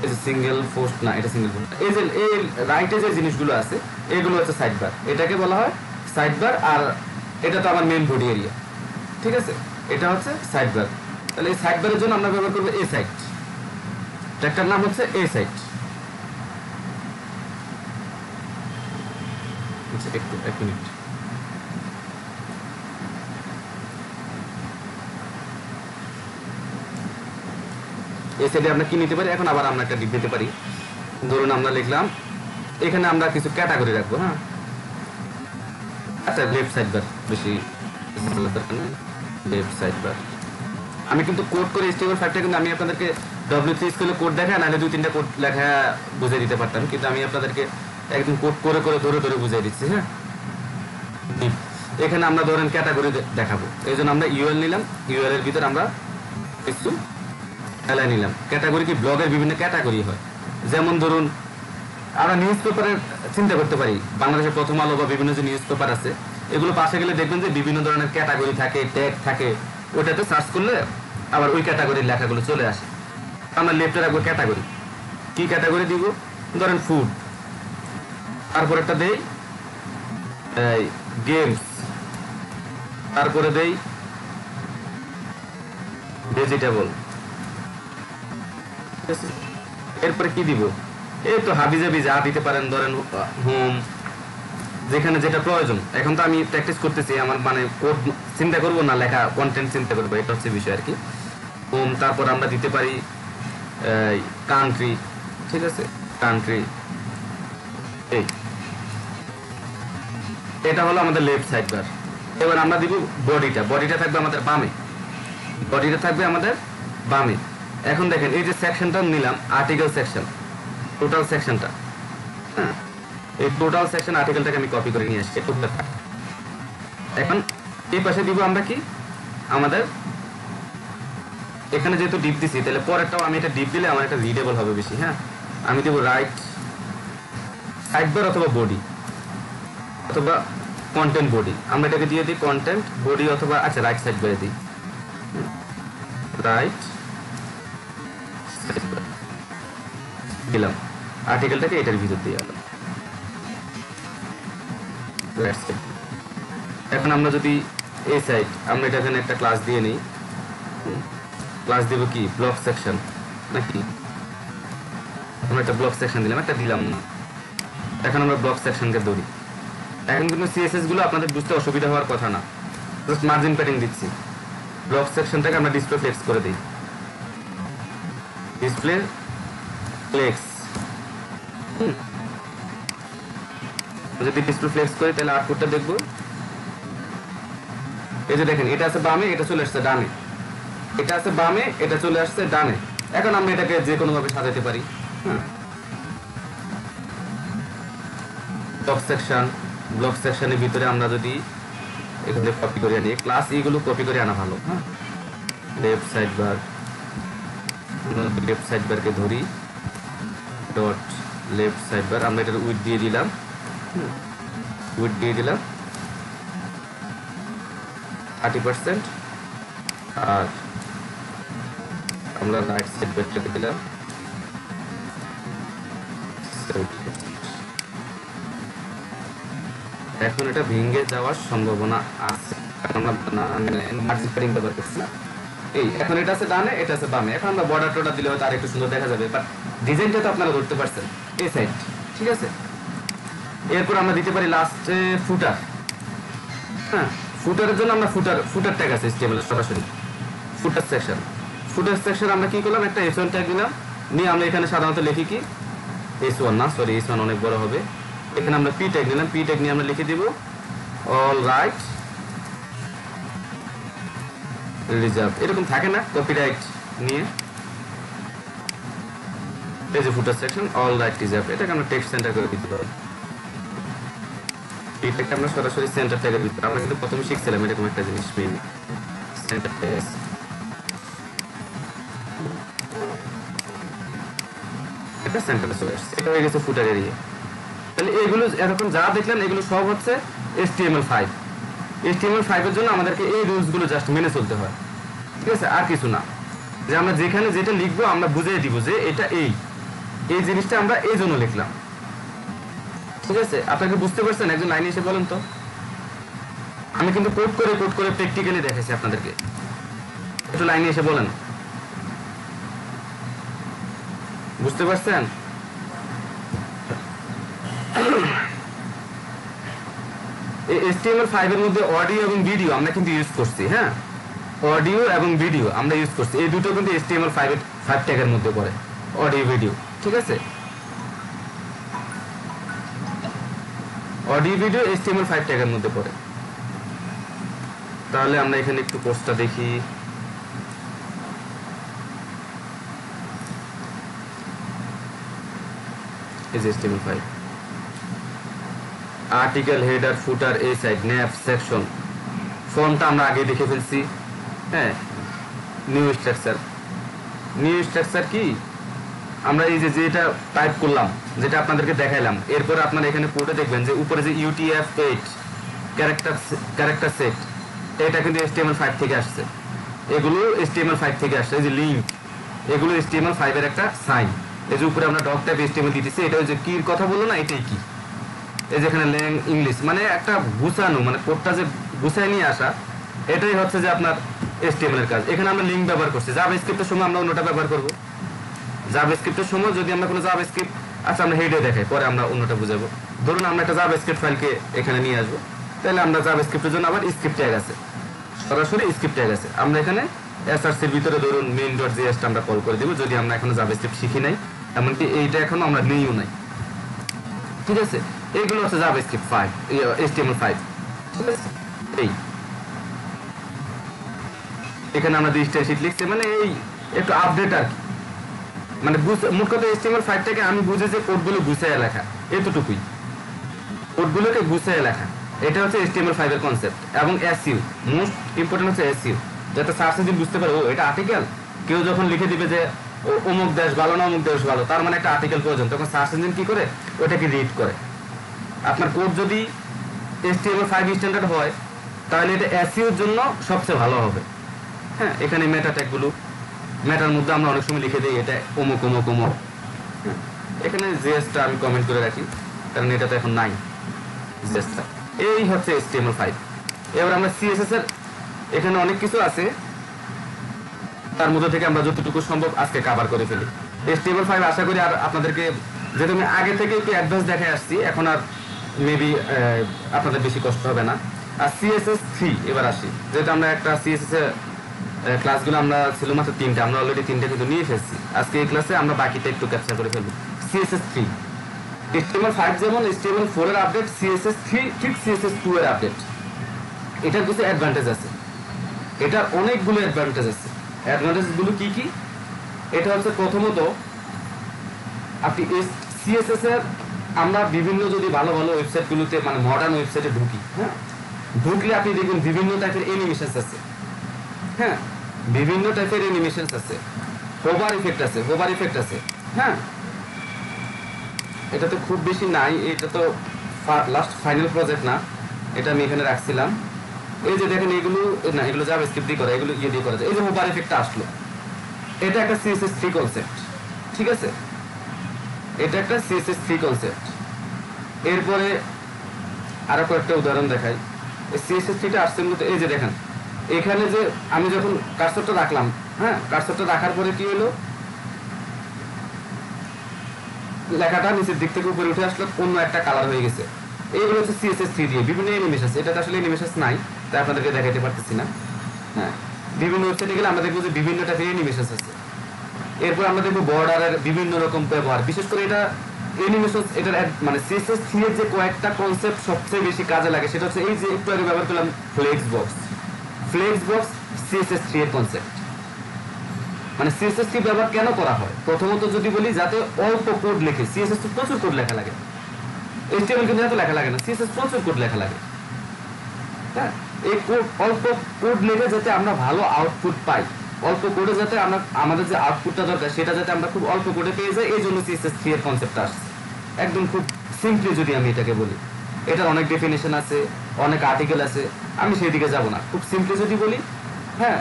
এই যে সিঙ্গেল পোস্ট না, এটা সিঙ্গেল পোস্ট, এই যে এই রাইটে যে জিনিসগুলো আছে এগুলো হচ্ছে সাইড বার, এটাকে বলা হয় সাইড বার। আর এটা তো আমার মেইন বডি এরিয়া, ঠিক আছে, এটা হচ্ছে সাইড বার। তাহলে এই সাইড বারের জন্য আমরা ব্যবহার করবো এ সাইড, ট্র্যাকটার নাম হচ্ছে এ সাইড। একটু এক মিনিট, এই সাইডে আমরা কি নিতে পারি, এখন আবার আমরা একটা ডিপ দিতে পারি। ধরুন আমরা লিখলাম, এখানে আমরা কিছু ক্যাটাগরি রাখবো। হ্যাঁ, আচ্ছা লেফট সাইড বার, বেশি লেফট সাইড বার। আমি কিন্তু কোড করে HTML5টা কিন্তু আমি আপনাদেরকে W3 স্কুলে কোড দেখা, নাহলে 2-3টা কোড লেখা বুঝিয়ে দিতে পারতাম, কিন্তু আমি আপনাদেরকে একদম কোড করে করে ধরে ধরে বুঝিয়ে দিচ্ছি। হ্যাঁ, এখানে আমরা ধরেন ক্যাটাগরি দেখাবো, এই জন্য আমরা ইউএল নিলাম, ইউএল এর ভিতরে আমরা কিছু এলাই নিলাম। ক্যাটাগরি কি, ব্লগের বিভিন্ন ক্যাটাগরি হয়, যেমন ধরুন আমরা নিউজ পেপারের চিন্তা করতে পারি, বাংলাদেশের প্রথম আলো বা বিভিন্ন যে নিউজ পেপার আছে এগুলো পাশে গেলে দেখবেন যে বিভিন্ন ধরনের ক্যাটাগরি থাকে, ট্যাগ থাকে, ওটাতে সার্চ করলে আবার ওই ক্যাটাগরির লেখাগুলো চলে আসে। আমরা লেফটে রাখবো ক্যাটাগরি, কি ক্যাটাগরি দিব, ধরেন ফুড, তারপর একটা দেই গেমস, তারপরে দেই ভেজিটেবল, এরপরে কি দিব, এই তো হাবিজাবি যা দিতে পারেন, ধরেন হোম, যেখানে যেটা প্রয়োজন। এখন তো আমি প্র্যাকটিস করতেছি, আমার মানে কোড চিন্তা করবো না, লেখা কন্টেন্ট চিন্তা করবো, এটা হচ্ছে বিষয় আর কি। হোম, তারপর আমরা দিতে পারি কান্ট্রি, ঠিক আছে, কান্ট্রি। এই এটা হলো আমাদের লেফট সাইড বার। এবার আমরা দিব বডিটা, বডিটা থাকবে আমাদের বামে, বডিটা থাকবে আমাদের বামে। এখন দেখেন এই যে সেকশনটা নিলাম, আর্টিকেল সেকশন, টোটাল সেকশনটা। হ্যাঁ, এই টোটাল সেকশন আর্টিকেলটাকে আমি কপি করে নিয়ে আসছি। এখন এই পাশে দিব আমরা কি, আমাদের এখানে যেহেতু ডিপ দিছি, তাহলে পরেরটাও আমি এটা ডিপ দিলে আমার একটা রিডেবল হবে বেশি। হ্যাঁ, আমি দেব রাইট সাইড বার অথবা বডি অথবা কন্টেন্ট বডি, আমরা এটাকে দিয়ে দিই কন্টেন্ট বডি অথবা আচ্ছা রাইট সাইড বারে দিই, রাইট দিলাম, আর্টিকেলটাকে এটার ভিতর দিয়ে গেলাম। এখন আমরা যদি এই সাইড, আমরা এটা এখানে একটা ক্লাস দিয়ে নিই, ক্লাস দেব কি ব্লক সেকশন নাকি, আমরা একটা ব্লক সেকশন দিলাম, একটা দিলাম না। এখন আমরা ব্লক সেকশনকে ধরি। এখন কিন্তু সিএসএস গুলো আপনাদের বুঝতে অসুবিধা হওয়ার কথা না, জাস্ট মার্জিন প্যাডিং দিচ্ছি। ব্লক সেকশনটাকে আমরা ডিসপ্লে ফ্লেক্স করে দিই, ডিসপ্লে ফ্লেক্স। যদি ডিসপ্লে ফ্লেক্স করি তাহলে আউটপুটটা দেখবো, এই যে দেখেন এটা আছে বামে, এটা চলে আসছে ডানে, এটা আছে বামে, এটা চলে আসছে ডানে। এখন আমরা এটাকে যে কোনো ভাবে সাজাতে পারি। হ্যাঁ, ব্লক সেকশন, ব্লক সেকশনের ভিতরে আমরা যদি এখানে কপি করে আনি, ক্লাস এইগুলো কপি করে আনা ভালো। হ্যাঁ, left side bar, left side বারকে ধরি, ডট লেফট সাইড বার, আমরা এটার উইডথ দিয়ে দিলাম, উইডথ দিয়ে দিলাম 30%, আর আমরা রাইট সাইড বারটাকে দিলাম 70%। এখন এটা ভেঙে যাওয়ার সম্ভাবনা আছে, কারণ আমরা মার্জিন প্যাডিং ব্যবহার করছি না। এই এখন এটা আছে ডানে, এটা আছে বামে। এখন আমরা বর্ডার টোডার দিলে হয়তো আর একটু সুন্দর দেখা যাবে, বাট ডিজাইনটা তো আপনারা ধরতে পারছেন, এই সাইড, ঠিক আছে। এরপর আমরা দিতে পারি লাস্টে ফুটার। হ্যাঁ, ফুটারের জন্য আমরা ফুটার ট্যাগ আছে HTML সরাসরি, ফুটার সেকশন। ফুটার সেকশন আমরা কি করলাম, একটা S1 ট্যাগ দিলাম, নিয়ে আমরা এখানে সাধারণত লিখি কি S1 না, সরি S1 অনেক বড় হবে। এখানে আমরা P ট্যাগ নিলাম, P ট্যাগ নিয়ে আমরা লিখে দিব অল রাইট রিজার্ভ। এরকম থাকে না কপিরাইট নিয়ে, এই যে ফুটার সেকশন অল রাইট রিজার্ভ, এটাকে আমরা টেক্সট সেন্টার করে দিতে পারি। এটাকে আমরা সরাসরি সেন্টার ট্যাগের ভিতরে, আমরা কিন্তু প্রথমে শিখছিলাম এরকম একটা জিনিস, মেইন সেন্টার ট্যাগ। একটা সেন্টারে চলে আসছে, এটা হয়ে গেছে ফুটার এরিয়া। তাহলে এগুলো এরকম যা দেখলেন এগুলো সব হচ্ছে HTML5। HTML5 এর জন্য আমাদেরকে এই রুলসগুলো জাস্ট মেনে চলতে হয়, ঠিক আছে, আর কিছু না। যে আমরা যেখানে যেটা লিখবো আমরা বুঝিয়ে দিব যে এটা এই জিনিসটা আমরা এই জন্য লিখলাম, ঠিক আছে। আপনাকে বুঝতে পারছেন? একজন লাইনে এসে বলেন তো। আমি কিন্তু কোড করে প্র্যাকটিক্যালি দেখাইছি আপনাদেরকে, একটু লাইনে এসে বলেন, বুঝতে পারছেন? HTML5 এর মধ্যে অডিও এবং ভিডিও আমরা কিন্তু ইউজ করছি, হ্যাঁ, অডিও এবং ভিডিও আমরা ইউজ করছি, এই দুটো কিন্তু HTML5 ট্যাগের মধ্যে পড়ে, অডিও ভিডিও, ঠিক আছে। অডিও ভিডিও HTML5 ট্যাগের মধ্যে পড়ে। তাহলে আমরা এখানে একটু কোর্সটা দেখি। এই যে HTML5 আর্টিকেল, হেডার, ফুটার, এই সাইড, ন্যাপ, সেকশন, ফর্মটা আমরা আগে দেখে ফেলছি, হ্যাঁ। নিউ স্ট্রাকচার কি? আমরা এই যে যেটা টাইপ করলাম, যেটা আপনাদেরকে দেখাইলাম, এরপর আপনারা এখানে কোডে দেখবেন যে উপরে যে UTF-8 ক্যারেক্টার সেট, এটা কিন্তু HTML5 থেকে আসছে, এগুলো HTML5 থেকে আসছে। এই যে লিঙ্ক, এগুলো HTML5 এর একটা সাইন। এই যে উপরে আমরা ডক টাইপ HTML দিতেছি, এটা যে কির কথা বললো না, এটাই কি। এই যেখানে ল্যাং ইংলিশ, মানে একটা গুছানো, মানে কোডটা যে গুছায় নিয়ে আসা, এটাই হচ্ছে যে আপনার HTML এর কাজ। এখানে আমরা লিঙ্ক ব্যবহার করছি, জাভাস্ক্রিপ্টের সময় আমরা অন্যটা ব্যবহার করব। জাভাস্ক্রিপ্টের সময় যদি আমরা কোনো জাভাস্ক্রিপ্ট, আচ্ছা আমরা হেডে দেখাই, পরে আমরা অন্যটা বুঝাবো। ধরুন আমরা একটা জাভাস্ক্রিপ্ট ফাইলকে এখানে নিয়ে আসবো, তাহলে আমরা জাভাস্ক্রিপ্টের জন্য আবার স্ক্রিপ্ট ট্যাগ আছে, সরাসরি স্ক্রিপ্ট ট্যাগ আছে। আমরা এখানে SRC এর ভিতরে ধরুন main.js টা আমরা কল করে দিব, যদি আমরা এখনো জাভাস্ক্রিপ্ট শিখি নাই, এমনকি এইটা এখনো আমরা নেইও নাই, ঠিক আছে। এইগুলো হচ্ছে জাভাস্ক্রিপ্ট 5, HTML5, ঠিক আছে। এই এখানে আমরা ডিজিটাল শীট লিখছি, মানে এই একটু আপডেট আর কি, মানে মোট কথা HTML5 থেকে আমি বুঝি যে কোডগুলো গুছায় লেখা, এতটুকুই, কোডগুলোকে গুছায় লেখা, এটা হচ্ছে HTML5 এর কনসেপ্ট। এবং SEO, মোস্ট ইম্পর্টেন্ট হচ্ছে SEO, যাতে সার্চ ইঞ্জিন বুঝতে পারে ও এটা আর্টিকেল। কেউ যখন লিখে দিবে যে অমুক দেশ ভালো না অমুক দেশ ভালো, তার মানে একটা আর্টিকেল প্রয়োজন, তখন সার্চ ইঞ্জিন কি করে? ওটাকে রিড করে। আপনার কোড যদি HTML5 স্ট্যান্ডার্ড হয়, তাহলে এটা SEO এর জন্য সবচেয়ে ভালো হবে, হ্যাঁ। এখানে মেটা ট্যাগগুলো, মেটার মধ্যে আমরা অনেক সময় লিখে দিই এটা অমুক অমুক অমুক। এখানে জেএসটা আমি কমেন্ট করে রাখি, কারণ এটা তো এখন নাই জেএসটা। এই হচ্ছে HTML5। এবার আমরা CSS এর এখানে অনেক কিছু আছে, তার মধ্যে থেকে আমরা যতটুকু সম্ভব আজকে কভার করে ফেলি। HTML5 আশা করি আর আপনাদেরকে, যেহেতু আমি আগে থেকে একটু অ্যাডভান্স দেখাই আসছি, এখন আর মেবি আপনাদের বেশি কষ্ট হবে না। আর CSS3 এবার আসি, যেহেতু আমরা একটা CSS এর ক্লাসগুলো আমরা ছিল মাত্র 3টা, আমরা অলরেডি 3টা কিন্তু নিয়ে ফেলছি। আজকে এই ক্লাসে আমরা বাকিটা একটু ক্যাপচার করে ফেলবো। CSS3, HTML5 যেমন HTML4 এর আপডেট, CSS3 ঠিক CSS2 এর আপডেট। এটার কিছু অ্যাডভান্টেজ আছে, এটার অনেকগুলো অ্যাডভান্টেজ আছে। অ্যাডভান্টেজগুলো কি কি? এটা হচ্ছে প্রথমত, আপনি CSS এর আমরা বিভিন্ন যদি ভালো ভালো ওয়েবসাইটগুলোতে, মানে মডার্ন ওয়েবসাইটে ঢুকি, হ্যাঁ, ঢুকলে আপনি দেখবেন বিভিন্ন টাইপের অ্যানিমেশনস আছে, হ্যাঁ, বিভিন্ন টাইপের অ্যানিমেশনস আছে, হোভার ইফেক্ট আছে, হ্যাঁ। এটা তো খুব বেশি নাই, এটা তো লাস্ট ফাইনাল প্রজেক্ট না, এটা আমি এখানে রাখছিলাম। এই যে দেখেন এগুলো না, এগুলো জাভাস্ক্রিপ্ট দিয়ে করা, এগুলো দিয়ে করা যায়। এই যে হোভার ইফেক্টটা আসলো, এটা একটা CSS3 কনসেপ্ট, ঠিক আছে, এটা একটা CSS3 কনসেপ্ট। এরপরে আরো কয়েকটা উদাহরণ দেখাই। এই CSS3টা আসছে মূলত, এই যে দেখেন এখানে যে আমি যখন কার্সরটা রাখলাম, হ্যাঁ, কার্সরটা রাখার পরে কি হলো, লেখাটা নিচের দিক থেকে উপরে উঠে আসলো, অন্য একটা কালার হয়ে গেছে। এইগুলো হচ্ছে CSS3 দিয়ে বিভিন্ন অ্যানিমেশন। এটা আসলে অ্যানিমেশন নাই, তাই আপনাদেরকে দেখাতে পারতেছি না, হ্যাঁ। বিভিন্ন ওয়েবসাইটে গেলে আমরা দেখবো যে বিভিন্ন টাইপের অ্যানিমেশন আছে। এরপর আমরা দেখবো বর্ডারের বিভিন্ন রকম ব্যবহার, বিশেষ করে এটা অ্যানিমেশন, এটার মানে CSS3 এর যে কয়েকটা কনসেপ্ট সবচেয়ে বেশি কাজে লাগে, সেটা হচ্ছে এই যে একটু আগে ব্যবহার করলাম ফ্লেক্স বক্স CSS3 এর কনসেপ্ট। মানে CSS3 ব্যবহার কেন করা হয়? প্রথমত যদি বলি, যাতে অল্প কোড লিখে, CSS প্রচুর কোড লেখা লাগে, HTML কিন্তু এত লেখা লাগে না, CSS প্রচুর কোড লেখা লাগে, হ্যাঁ। এই কোড অল্প কোড লিখে যাতে আমরা ভালো আউটপুট পাই, অল্প কোডে যাতে আমরা আমাদের যে আউটপুটটা দরকার সেটা যাতে আমরা খুব অল্প কোডে পেয়ে যাই, এই জন্য CSS3 এর কনসেপ্টটা আসছে। একদম খুব সিম্পলি যদি আমি এটাকে বলি, এটার অনেক ডেফিনেশন আছে, অনেক আর্টিকেল আছে, আমি সেই দিকে যাব না। খুব সিম্পলি যদি বলি, হ্যাঁ,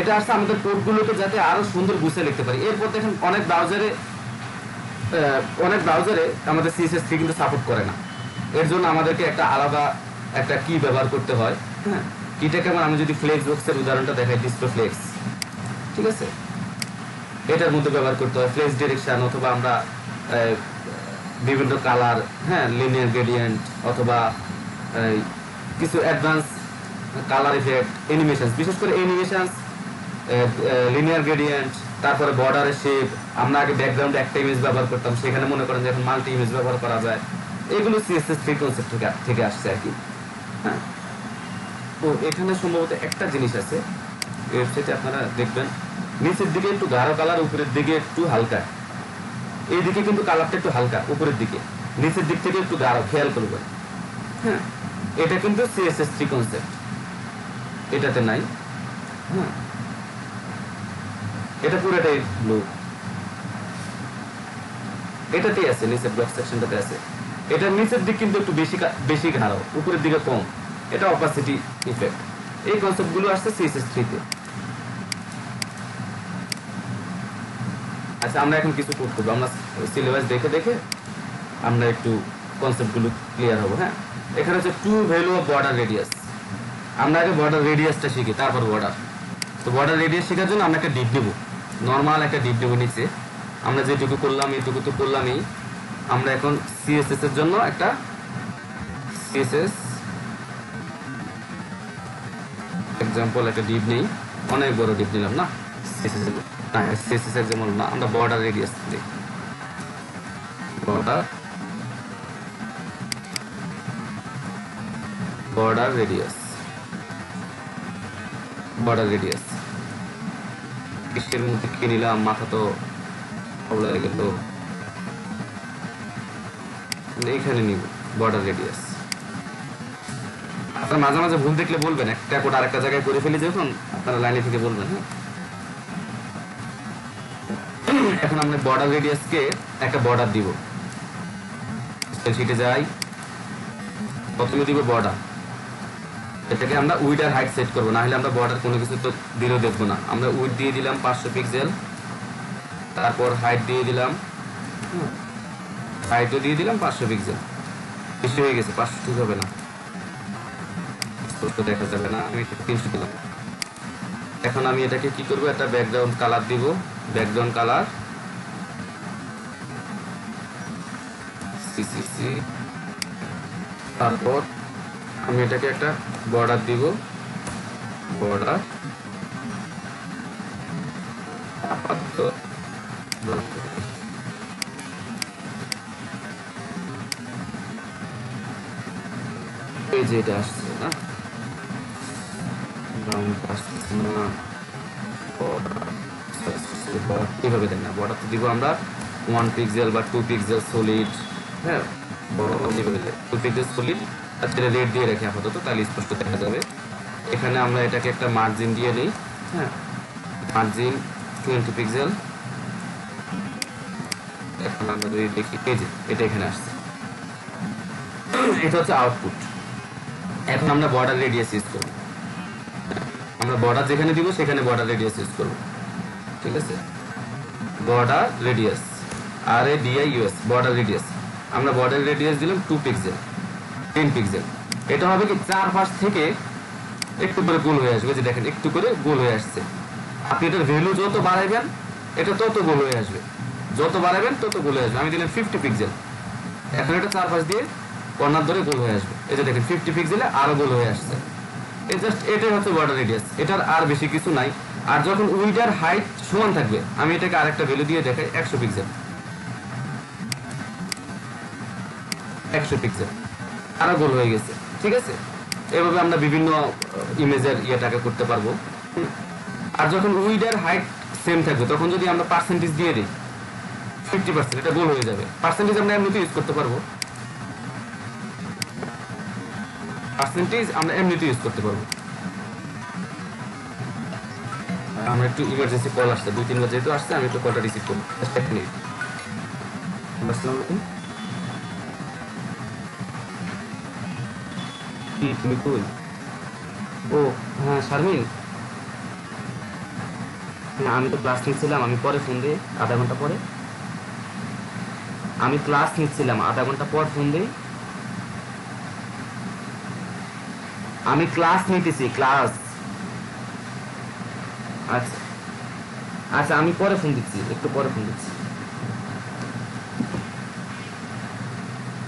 এটা আসছে আমাদের কোডগুলোকে যাতে আরো সুন্দর গুছিয়ে লিখতে পারি। এরপর দেখেন অনেক ব্রাউজারে আমাদের CSS3 কিন্তু সাপোর্ট করে না। এর জন্য আমাদেরকে একটা আলাদা একটা কি ব্যবহার করতে হয়। হ্যাঁ, কিটা কেমন, আমি যদি ফ্লেক্স বক্সের উদাহরণটা দেখাই, ডিসপ্লে ফ্লেক্স, ঠিক আছে, এটার মধ্যে ব্যবহার করতে হয় ফ্লেক্স ডিরেকশন, অথবা আমরা বিভিন্ন কালার, হ্যাঁ, লিনিয়ার গ্রেডিয়েন্ট, অথবা কিছু অ্যাডভান্স কালার ইফেক্ট, অ্যানিমেশনস, বিশেষ করে অ্যানিমেশনস, লিনিয়ার গ্রেডিয়েন্ট, তারপরে বর্ডারের শেপ। আমরা আগে ব্যাকগ্রাউন্ডে একটা ইমেজ ব্যবহার করতাম, সেখানে মনে করেন যে এখন মাল্টি ইমেজ ব্যবহার করা যায়। এগুলো CSS3 কনসেপ্ট থেকে আসছে আর কি। হ্যাঁ, তো এখানে সম্ভবত একটা জিনিস আছে ওয়েবসাইটে, আপনারা দেখবেন নিচের দিকে একটু গাঢ় কালার, উপরের দিকে একটু হালকা। এইদিকে কিন্তু কালারটা একটু হালকা উপরের দিকে, নিচের দিক থেকে একটু গাঢ়, খেয়াল করবেন। হ্যাঁ, এটা কিন্তু CSS3 কনসেপ্ট, এটাতে নাই। হ্যাঁ, এটা পুরোটাই ব্লু, এটাতেই আছে, নিচের ব্লক সেকশনটাতে আছে। এটার নিচের দিক কিন্তু একটু বেশি গাঢ়, উপরের দিকে কম, এটা অপাসিটি ইফেক্ট। এই কনসেপ্টগুলো আসছে CSS3 তে। আচ্ছা, আমরা এখন কিছু কোড করবো, আমরা সিলেবাস দেখে দেখে আমরা একটু কনসেপ্টগুলো ক্লিয়ার হবো। হ্যাঁ, এখানে হচ্ছে two value of border radius. আমরা আগে বর্ডার রেডিয়াসটা শিখি, তারপর বর্ডার। তো বর্ডার রেডিয়াস শেখার জন্য আমরা একটা ডিপ দেবো, নর্মাল একটা ডিপ দেবো নিচে। আমরা যেটুকু করলাম এইটুকু তো করলামই। আমরা এখন CSS এর জন্য একটা CSS এক্সাম্পল একটা ডিপ নেই, অনেক বড় ডিপ নিলাম না, CSS এক্সাম্পল না, আমরা বর্ডার রেডিয়াস দিই। বর্ডার রেডিয়াস কিসের মধ্যে কি নিলাম, মাথা তো হয়ে গেল। এইখানে নিব বর্ডার রেডিয়াস। আপনারা মাঝে মাঝে ভুল দেখলে বলবেন, একটা কোড আরেকটা জায়গায় করে ফেলি যখন, আপনারা লাইনে থেকে বলবেন। হ্যাঁ, এখন আমরা বর্ডার রেডিয়াসকে একটা বর্ডার দিব। শিটে যাই, প্রথমে দিব বর্ডার। এটাকে আমরা উইড আর হাইট সেট করবো, না হলে আমরা বর্ডার কোনো কিছু তো দিলেও দেখবো না। আমরা উইড দিয়ে দিলাম 500 পিক্সেল, তারপর হাইট দিয়ে দিলাম, হাইটও দিয়ে দিলাম 500 পিক্সেল। বেশি হয়ে গেছে, 500 ঠিক হবে না, স্পষ্ট দেখা যাবে না, আমি 300 দিলাম। এখন আমি এটাকে কি করবো, একটা ব্যাকগ্রাউন্ড কালার দিব, ব্যাকগ্রাউন্ড কালার CCC। তারপর আমি এটাকে একটা বর্ডার দিব, বর্ডার এই যে এটা আসছে না, কিভাবে দেন না, বর্ডার তো দিব আমরা 1 পিক্সেল বা 2 পিক্সেল সলিড। হ্যাঁ, 2 পিক্সেল সলিড, আর সেটা রেড দিয়ে রেখে আপাতত, তাহলে স্পষ্ট দেখা যাবে। এখানে আমরা এটাকে একটা মার্জিন দিয়ে নিই। হ্যাঁ, মার্জিন 20 পিক্সেল। এখন আমরা যদি দেখি, এই যে এটা এখানে আসছে, এটা হচ্ছে আউটপুট। এখন আমরা বর্ডার রেডিয়াস ইউজ করব, আমরা বর্ডার যেখানে দিব সেখানে বর্ডার রেডিয়াস ইউজ করব। ঠিক আছে, border radius, RADIUS, border radius. আমরা বর্ডার রেডিয়াস দিলাম 2 পিক্সেল, 10 পিক্সেল। এটা হবে কি, চারপাশ থেকে একটু করে গোল হয়ে আসবে, যে দেখেন একটু করে গোল হয়ে আসছে। আপনি এটার ভ্যালু যত বাড়াবেন এটা তত গোল হয়ে আসবে, যত বাড়াবেন তত গোল হয়ে আসবে। আমি দিলাম 50 পিক্সেল, এখন এটা চারপাশ দিয়ে কর্নার ধরে গোল হয়ে আসবে। এই যে দেখেন 50 পিক্সেলে আরো গোল হয়ে আসছে। এই জাস্ট এটাই হচ্ছে বর্ডার রেডিয়াস, এটার আর বেশি কিছু নাই। আর যখন উইডার হাইট সমান থাকবে, আমি এটাকে আরেকটা ভ্যালু দিয়ে দেখাই, 100 পিক্সেল, 100 পিক্সেল, আরো গোল হয়ে গেছে। ঠিক আছে, এভাবে আমরা বিভিন্ন ইমেজের ইয়েটাকে করতে পারবো। আর যখন উইডার হাইট সেম থাকবে, তখন যদি আমরা পার্সেন্টেজ দিয়ে দিই 50%, এটা গোল হয়ে যাবে। পার্সেন্টেজ আমরা এমনিতে ইউজ করতে পারবো, পার্সেন্টেজ আমরা এমনিতে ইউজ করতে পারবো। আমার একটু ইমার্জেন্সি কল আসছে, 2-3 বার যেহেতু আসছে আমি একটু কলটা রিসিভ করবো। আসসালামু আলাইকুম। তুমি কই? ও হ্যাঁ শারমিন, না আমি তো ক্লাস নিচ্ছিলাম, আমি পরে ফোন দিই আধা ঘন্টা পরে। আমি ক্লাস নিচ্ছিলাম, আধা ঘন্টা পর ফোন দিই। আমি ক্লাস নিতেছি, ক্লাস। আচ্ছা আচ্ছা, আমি পরে ফোন দিচ্ছি, একটু পরে ফোন দিচ্ছি।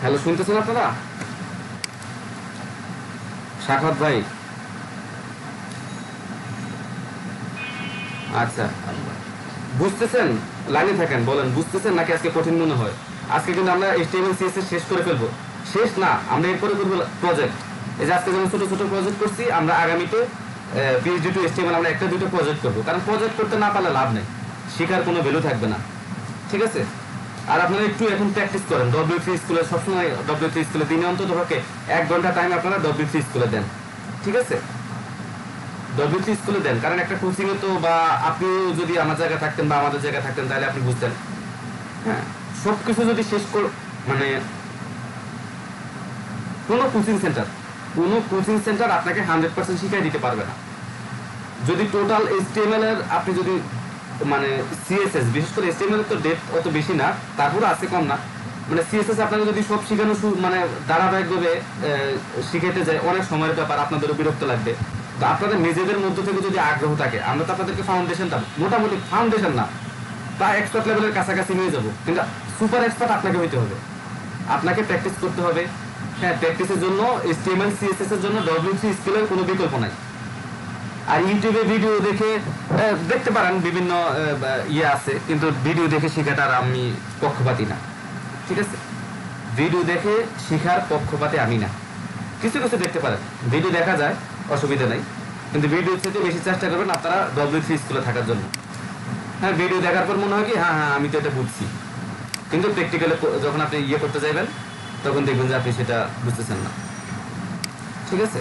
হ্যালো, শুনতেছেন আপনারা? সাখাওয়াত ভাই, আচ্ছা বুঝতেছেন? লাইনে থাকেন, বলেন বুঝতেছেন নাকি আজকে কঠিন মনে হয়? আজকে কিন্তু আমরা HTML CSS শেষ করে ফেলবো। শেষ না, আমরা এরপরে করবো প্রজেক্ট। এই যে আজকে যেমন ছোট ছোট প্রজেক্ট করছি, আমরা আগামীতে PHP to HTML আমরা একটা দুটো প্রজেক্ট করবো, কারণ প্রজেক্ট করতে না পারলে লাভ নেই, শেখার কোনো ভ্যালু থাকবে না। ঠিক আছে? আর আপনারা একটু এখন প্র্যাকটিস করেন। W3 স্কুলে সবসময় W3 স্কুলে দিনে অন্তত 1 ঘন্টা টাইম আপনারা W3 স্কুলে দেন। ঠিক আছে? W3 স্কুলে দেন, কারণ একটা কোচিং এ তো, বা আপনি যদি আমার জায়গায় থাকতেন বা আমাদের জায়গায় থাকতেন তাহলে আপনি বুঝতেন। হ্যাঁ, সবকিছু যদি শেষ মানে কোনো কোচিং সেন্টার আপনাকে 100% শিখাই দিতে পারবে না। যদি টোটাল HTML এর আপনি যদি মানে CSS, বিশেষ করে HTML এর তো ডেপথ অত বেশি না, তারপরে আছে কম না, মানে CSS আপনাকে যদি সব শেখানো মানে ধারাবাহিকভাবে শিখাইতে যায়, অনেক সময়ের ব্যাপার, আপনাদেরও বিরক্ত লাগবে। তো আপনাদের নিজেদের মধ্য থেকে যদি আগ্রহ থাকে, আমরা তো আপনাদেরকে ফাউন্ডেশনটা, মোটামুটি ফাউন্ডেশন না, তা এক্সপার্ট লেভেলের কাছাকাছি নিয়ে যাব, কিন্তু সুপার এক্সপার্ট আপনাকে হইতে হবে, আপনাকে প্র্যাকটিস করতে হবে। হ্যাঁ, প্র্যাকটিসের জন্য HTML CSS এর জন্য W3 স্কিলের কোনো বিকল্প নাই। আর ইউটিউবে ভিডিও দেখে দেখতে পারেন, বিভিন্ন ইয়ে আছে, কিন্তু ভিডিও দেখে শেখাটা আর আমি পক্ষপাতী না। ঠিক আছে? ভিডিও দেখে শেখার পক্ষপাতে আমি না। কিছু কিছু দেখতে পারেন, ভিডিও দেখা যায়, অসুবিধা নাই, কিন্তু ভিডিও থেকে বেশি চেষ্টা করবেন আপনারা W3 স্কুলে থাকার জন্য। হ্যাঁ, ভিডিও দেখার পর মনে হয় কি, হ্যাঁ হ্যাঁ আমি তো এটা বুঝছি, কিন্তু প্র্যাকটিক্যালে যখন আপনি ইয়ে করতে যাবেন তখন দেখবেন যে আপনি সেটা বুঝতেছেন না। ঠিক আছে?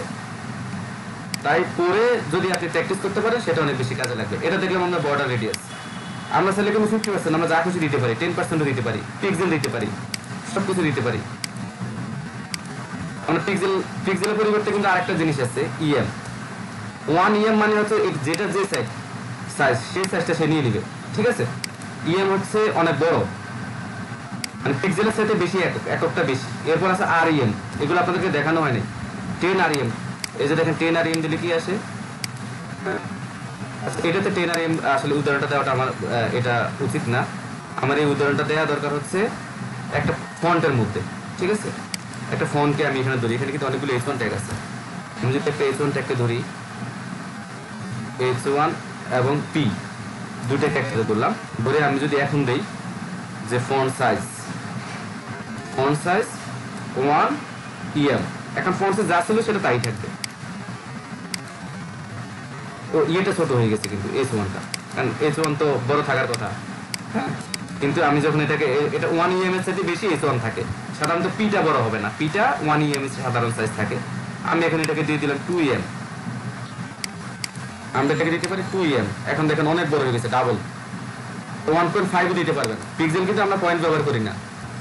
তাই পরে যদি আপনি প্র্যাকটিস করতে পারেন সেটা অনেক বেশি কাজে লাগবে। এটা দেখলাম আমরা বর্ডার রেডিয়াস, আমরা চাইলে কোনো 50%, আমরা যা কিছু দিতে পারি, 10% দিতে পারি, পিক্সেল দিতে পারি, সব কিছু দিতে পারি। আমরা পিক্সেলের পরিবর্তে কিন্তু আরেকটা জিনিস আছে, EM। 1 EM মানে হচ্ছে যেটা যে সাইজ, সেই সাইজটা সে নিয়ে নিবে। ঠিক আছে? EM হচ্ছে অনেক বড়, মানে পিক্সেলের সাথে বেশি এককটা বেশি। এরপর আছে REM, এগুলো আপনাদেরকে দেখানো হয়নি। 10 REM, এই যে দেখেন 10 REM দিলে কি আসে। আচ্ছা, এটাতে 10 REM আসলে উদাহরণটা দেওয়াটা আমার এটা উচিত না। আমার এই উদাহরণটা দেওয়া দরকার হচ্ছে একটা ফন্টের মধ্যে। ঠিক আছে? একটা ফন্টকে আমি এখানে ধরি, এখানে কিন্তু অনেকগুলো H1 ট্যাগ আছে। আমি যদি একটা H1 ট্যাগকে ধরি, H1 এবং P দুইটা ট্যাগকে ধরলাম, ধরে আমি যদি এখন দেই যে ফন্ট সাইজ 1 EM, এখন ফন্ট সাইজ যা ছিল সেটা তাই থাকবে। তো ইয়েটা ছোট হয়ে গেছে কিন্তু H1টা, কারণ H1 তো বড় থাকার কথা। হ্যাঁ, কিন্তু আমি যখন এটা 1 EM এর সাথে বেশি H1 থাকে, সাধারণত পিটা বড় হবে না, পিটা 1 EM এর সাধারণ সাইজ থাকে। আমি এখন এটাকে দিয়ে দিলাম 2 EM, আমরা এটাকে দিতে পারি 2 EM। এখন দেখেন অনেক বড় হয়ে গেছে, ডাবল। 1.5 দিতে পারবেন। পিক্সেল কিন্তু আমরা পয়েন্ট ব্যবহার করি না,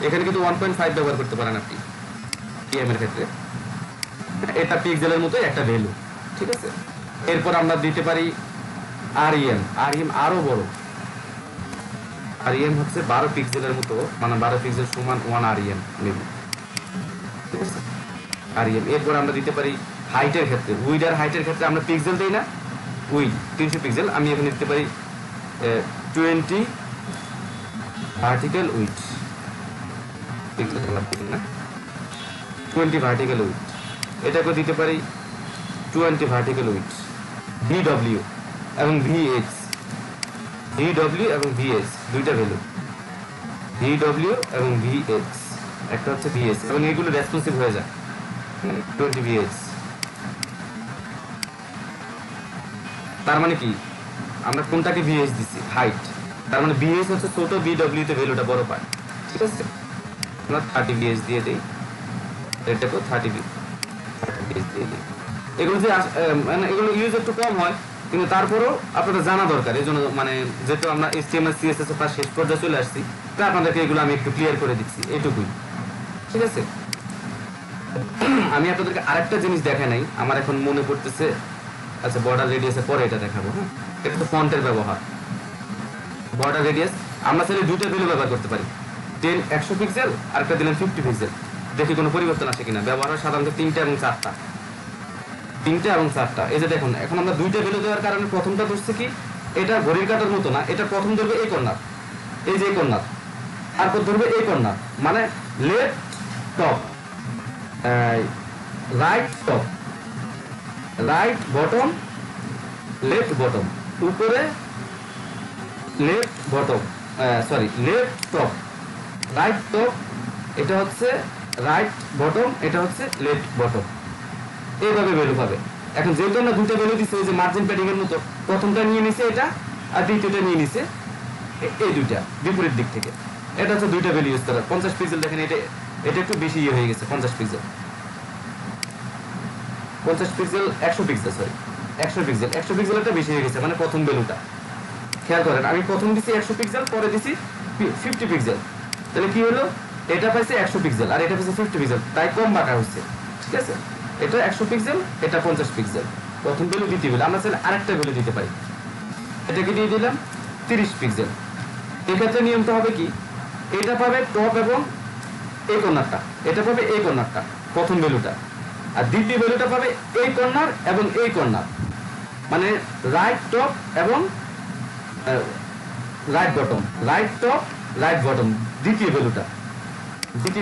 এখানে কিন্তু 1.5 ব্যবহার করতে পারেন আপনি EM এর ক্ষেত্রে। এটা পিক্সেলের মতো একটা ভ্যালু। ঠিক আছে? এরপর আমরা দিতে পারি REM আরো বড়, REM হচ্ছে 12 পিক্সেলের মতো, মানে 12 পিক্সেল সমান 1 REM নেব। ঠিক আছে? REM। এরপর আমরা দিতে পারি হাইটের ক্ষেত্রে, উইড আর হাইটের ক্ষেত্রে আমরা পিক্সেল দেই না, উইড 300 পিক্সেল, আমি এখানে দিতে পারি 20 ভার্টিক্যাল উইড, পিক্সেল না, 20 ভার্টিক্যাল উইড। এটাকে দিতে পারি 20 ভার্টিক্যাল উইড। VW এবং VH, VW এবং VH দুইটা ভ্যালু, VW এবং VH, একটা হচ্ছে VH, এবং এগুলো রেসপন্সিভ হয়ে যায় 20 VH। তার মানে কি, আমরা কোনটাকে VH দিচ্ছি, হাইট, তার মানে VH হচ্ছে ছোট, VW তে ভ্যালুটা বড় পায়। ঠিক আছে? আমরা 30 VH দিয়ে দিই, এটাকেও 30 VH দিয়ে দিই। এগুলো যে মানে এগুলো ইউজ একটু কম হয়, কিন্তু তারপরেও আপনাদের জানা দরকার, এই জন্য মানে যেহেতু আমরা HTML CSS এর শেষ পর্যায়ে চলে আসছি, তাই আপনাদেরকে এগুলো আমি একটু ক্লিয়ার করে দিচ্ছি, এইটুকুই। ঠিক আছে, আমি আপনাদেরকে আরেকটা জিনিস দেখাই নাই, আমার এখন মনে পড়তেছে। আচ্ছা, বর্ডার রেডিয়াসের পরে এটা দেখাবো। হ্যাঁ, এটা তো ফন্টের ব্যবহার। বর্ডার রেডিয়াস আমরা চাইলে দুইটা ভ্যালু ব্যবহার করতে পারি, 100 পিক্সেল, আরেকটা দিলাম 50 পিক্সেল। দেখি কোনো পরিবর্তন আসে কিনা। ব্যবহার হয় সাধারণত 3টা এবং 4টা, 3টা এবং 4টা। এই যে দেখুন, এখন আমরা দুইটা ভ্যালু দেওয়ার কারণে প্রথমটা ধরছে কি, এটা ঘড়ির কাঁটার মতো না, এটা প্রথম ধরবে এই কর্নার, এই যে এই কর্নার, তারপর ধরবে এই কর্নার, মানে left top, right top, right bottom, left bottom, উপরে left bottom, sorry left top, right top, এটা হচ্ছে রাইট বটম, এটা হচ্ছে লেফট বটম। এইভাবে ভ্যালু পাবে। এখন যেহেতু আমরা দুটো ভ্যালু দিচ্ছি, ওই যে মার্জিন প্যাডিং এর মতো, প্রথমটা নিয়ে নিছে এটা, আর দ্বিতীয়টা নিয়ে নিছে এই দুইটা বিপরীত দিক থেকে। এটা হচ্ছে দুইটা ভ্যালু ইউজ করা। 50 পিক্সেল দেখেন, এটা একটু বেশি হয়ে গেছে। 50 pixel, 50 pixel, 100 pixel, sorry 100 pixel, 100 pixel একটা বেশি হয়ে গেছে, মানে প্রথম ভ্যালুটা। খেয়াল করেন, আমি প্রথম দিছি 100 পিক্সেল, পরে দিছি 50 পিক্সেল, তাহলে কি হলো, এটা পাইছে 100 পিক্সেল আর এটা পাইছে 50 পিক্সেল, তাই কম বাঁকা হচ্ছে। ঠিক আছে, এটা 100 পিক্সেল, এটা 50 পিক্সেল, প্রথম ভ্যালু, দ্বিতীয় ভ্যালু। আমরা চাইলে আরেকটা ভ্যালু দিতে পারি, এটাকে দিয়ে দিলাম 30 পিক্সেল। এক্ষেত্রে নিয়মটা হবে কি, এটা পাবে টপ এবং এই কর্নারটা, এটা পাবে এই কর্নারটা, প্রথম ভ্যালুটা, আর দ্বিতীয় ভ্যালুটা পাবে এই কর্নার এবং এই কর্নার, মানে রাইট টপ এবং right bottom, right top, right bottom. দ্বিতীয়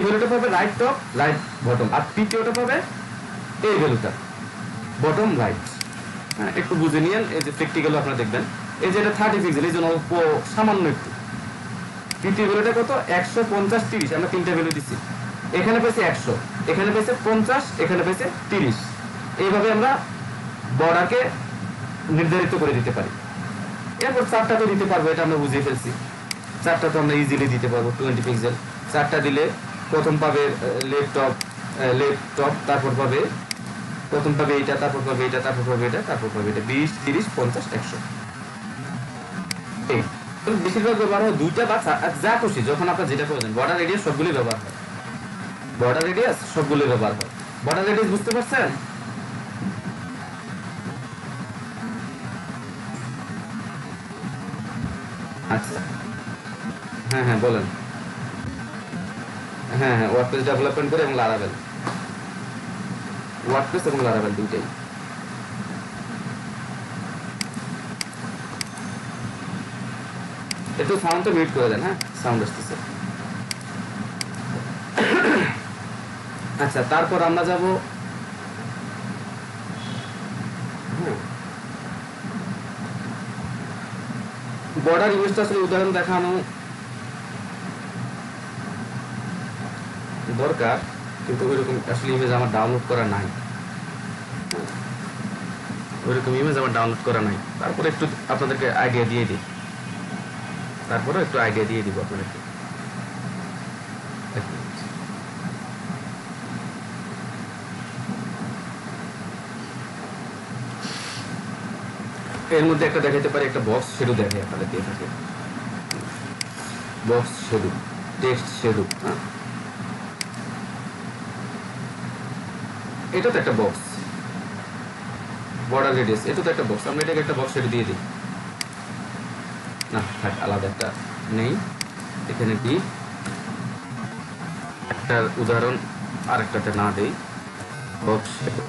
ভ্যালুটা পাবে রাইট টপ, রাইট বটম, আর তৃতীয়টা পাবে এই ভ্যালুটা, বটম রাইট। হ্যাঁ, একটু বুঝে নিয়েন। এই যে প্র্যাকটিক্যাল আপনারা দেখবেন, এই যে এটা 30 পিক্সেল, এই জন্য অল্প সামান্য একটু। তৃতীয় ভ্যালুটা কত, 100, 50, 30, আমরা তিনটা ভ্যালু দিচ্ছি। এখানে পেয়েছে 100, এখানে পেয়েছে 50, এখানে পেয়েছে 30। এইভাবে আমরা বর্ডারকে নির্ধারিত করে দিতে পারি। এরপর 4টা তো দিতে পারবো, এটা আমরা বুঝিয়ে ফেলছি। 4টা তো আমরা ইজিলি দিতে পারবো, 20 পিক্সেল। 4টা দিলে প্রথম পাবে লেফট টপ, তারপর পাবে প্রথম পাবে এইটা, তারপর পাবে এটা, তারপর পাবে এটা, তারপর পাবে এটা, 20, 30, 50, 100। বেশিরভাগ ব্যবহার হয় 2টা বা যা খুশি, যখন আপনার যেটা প্রয়োজন। বর্ডার রেডিয়াস সবগুলোই ব্যবহার হয়, বর্ডার রেডিয়াস সবগুলোই ব্যবহার হয়। বর্ডার রেডিয়াস বুঝতে পারছেন? আচ্ছা, হ্যাঁ হ্যাঁ বলেন। হ্যাঁ হ্যাঁ, ওয়ার্ডপ্রেস ডেভেলপমেন্ট করে এবং লারাভেল, ওয়ার্ডপ্রেস এবং লারাভেল দুইটাই। একটু সাউন্ডটা মিউট করে দেন। হ্যাঁ, সাউন্ড আসতেছে। আচ্ছা, তারপর আমরা যাব বর্ডার ইমেজটা। আসলে উদাহরণ দেখানো দরকার, কিন্তু ওইরকম আসলে ইমেজ আমার ডাউনলোড করা নাই, ওইরকম ইমেজ আমার ডাউনলোড করা নাই। তারপরে একটু আপনাদেরকে আইডিয়া দিয়ে দিই, তারপরে একটু আইডিয়া দিয়ে দিব আপনাদেরকে। এর মধ্যে একটা দেখাতে পারি, একটা বক্স শেডো দেখে আপনাদের দিয়ে থাকে, বক্স শেডো, টেক্সট শেডো। হ্যাঁ, এটা তো একটা বক্স। বর্ডার রেডিয়াস, এটা তো একটা বক্স, আমরা এটাকে একটা বক্স শেডো দিয়ে দিই। না থাক, আলাদা একটা নেই এখানে। কি একটা উদাহরণ আরেকটাতে না দেই, বক্স শেডো,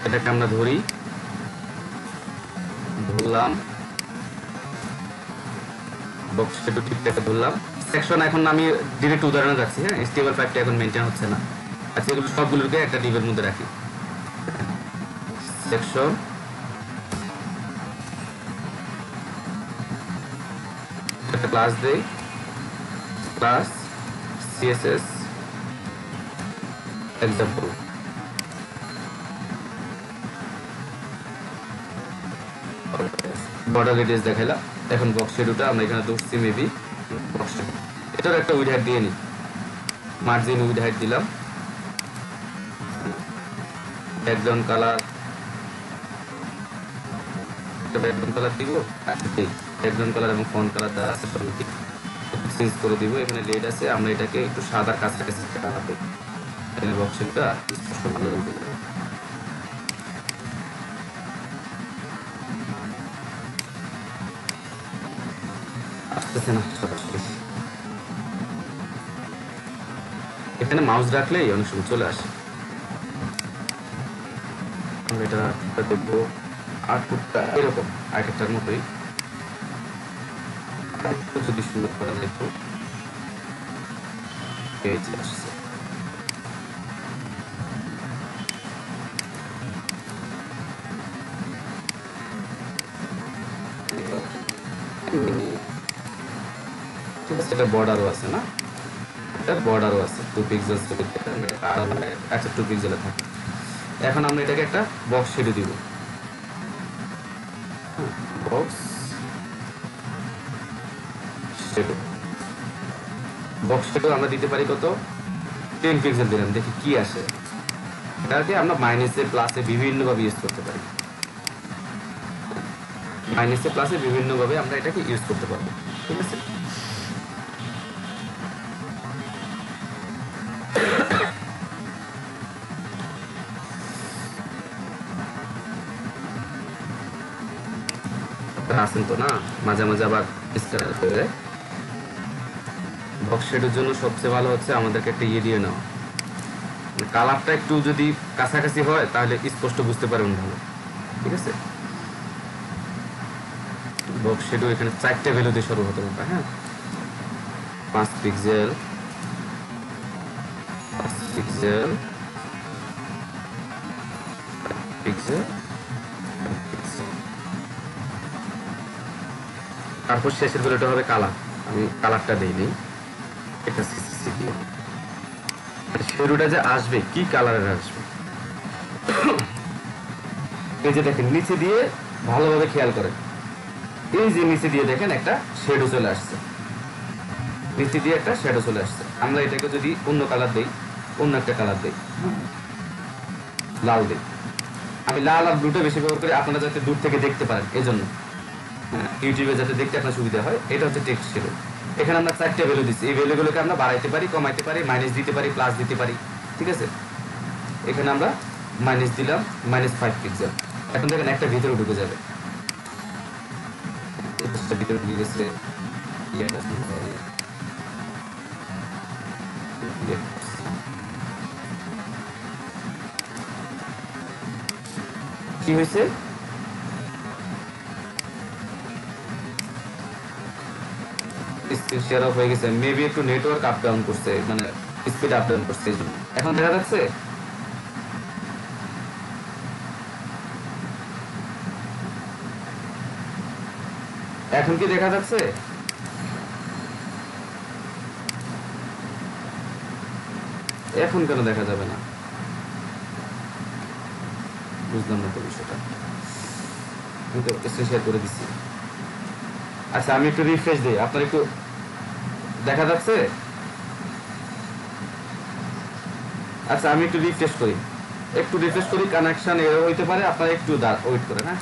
এটাকে আমরা ধরলাম বক্স শেডো, ঠিকঠাক ধরলাম। সেকশন এখন আমি ডিরেক্ট উদাহরণে রাখছি। হ্যাঁ, HTML5টা এখন মেনটেন হচ্ছে না। আচ্ছা, এগুলো সবগুলোকে একটা ডিভের মধ্যে রাখি। সেকশন, একটা ক্লাস দেই, class CSS example. Border radius দেখাইলাম। এখন বক্স শেডোটা আমরা এখানে ধরছি, মেবি বক্স শেডো। এটার একটা উইড হাইট দিয়ে নিই, মার্জিন উইড হাইট দিলাম, ব্যাকগ্রাউন্ড কালার ব্যাকগ্রাউন্ড কালার দিব, ব্যাকগ্রাউন্ড কালার এবং ফন্ট কালার দ্বারা আছে চেঞ্জ করে দিব। এখানে রেড আছে, আমরা এটাকে একটু সাদার কাছাকাছি বানাবো, এখানে বক্সটা স্পষ্ট ভালো লাগবে। আসতেছে না সরাসরি, এখানে মাউস রাখলেই অনেক সময় চলে আসে। আমরা এটা দেখবো আউটপুটটা এরকম আগেরটার মতোই, যদি সুন্দর করা দেখো পেজে আসছে। এটা বর্ডারও আছে না, এটা বর্ডারও আছে 2 পিক্সেল, আচ্ছা 2 পিক্সেলে থাকে। এখন আমরা এটাকে একটা বক্স শেডো দিব, বক্স শেডো, বক্স শেডো আমরা দিতে পারি কত, 10 পিক্সেল দিলাম, দেখি কি আসে। এটাকে আমরা মাইনাসে প্লাসে বিভিন্ন ভাবে ইউজ করতে পারি, মাইনাসে প্লাসে বিভিন্ন ভাবে আমরা এটাকে ইউজ করতে পারবো, ঠিক আছে। আছেন তো না, মাঝে মাঝে আবার স্ক্যানার হয়ে যায়। বক্স শেডের জন্য সবচেয়ে ভালো হচ্ছে আমাদেরকে একটা ইয়ে দিয়ে নেওয়া, কালারটা একটু যদি কাছাকাছি হয় তাহলে স্পষ্ট বুঝতে পারবেন ভালো, ঠিক আছে। বক্স শেডো এখানে 4টে ভ্যালু দিয়ে শুরু হতে পারে, হ্যাঁ 5 পিক্সেল, 5 পিক্সেল, পিক্সেল, তারপর শেষের ভ্যালুটা হবে কালার। আমি কালারটা দেইনি, এটা সিসি দিয়ে শেডোটা যে আসবে কি কালারের আসবে, এই যে দেখেন নিচে দিয়ে ভালোভাবে খেয়াল করেন, এই যে নিচে দিয়ে দেখেন একটা শেডো চলে আসছে, নিচে দিয়ে একটা শেডো চলে আসছে। আমরা এটাকে যদি অন্য কালার দেই, অন্য একটা কালার দেই, লাল দেই, আমি লাল আর ব্লুটা বেশি ব্যবহার করি আপনারা যাতে দূর থেকে দেখতে পারেন, এই জন্য ইউটিউবে যাতে দেখতে আপনার সুবিধা হয়। এটা হচ্ছে টেক্সট শেডো। এখানে আমরা 4টে ভ্যালু দিচ্ছি, এই ভ্যালুগুলোকে আমরা বাড়াইতে পারি, কমাইতে পারি, মাইনাস দিতে পারি, প্লাস দিতে পারি, ঠিক আছে। এখানে আমরা মাইনাস দিলাম, -5 পিক্সেল। এখন দেখেন একটা ভিতরে ঢুকে যাবে, ভিতরে ঢুকে গেছে, কি হয়েছে, শেয়ার অফ হয়ে গেছে, মেবি একটু নেটওয়ার্ক আপ ডাউন করছে, মানে স্পিড আপ ডাউন করছে। এখন দেখা যাচ্ছে, এখন কি দেখা যাচ্ছে, এখন কেন দেখা যাবে না, বুঝলাম না তো বিষয়টা, আমি তো স্ক্রিন শেয়ার করে দিচ্ছি। আচ্ছা আমি একটু রিফ্রেশ দিই, আপনার একটু দেখা যাচ্ছে। আচ্ছা আমি একটু রিফ্রেশ করি, কানেকশন এরর হইতে পারে, আপনারা একটু ওয়েট করেন, হ্যাঁ।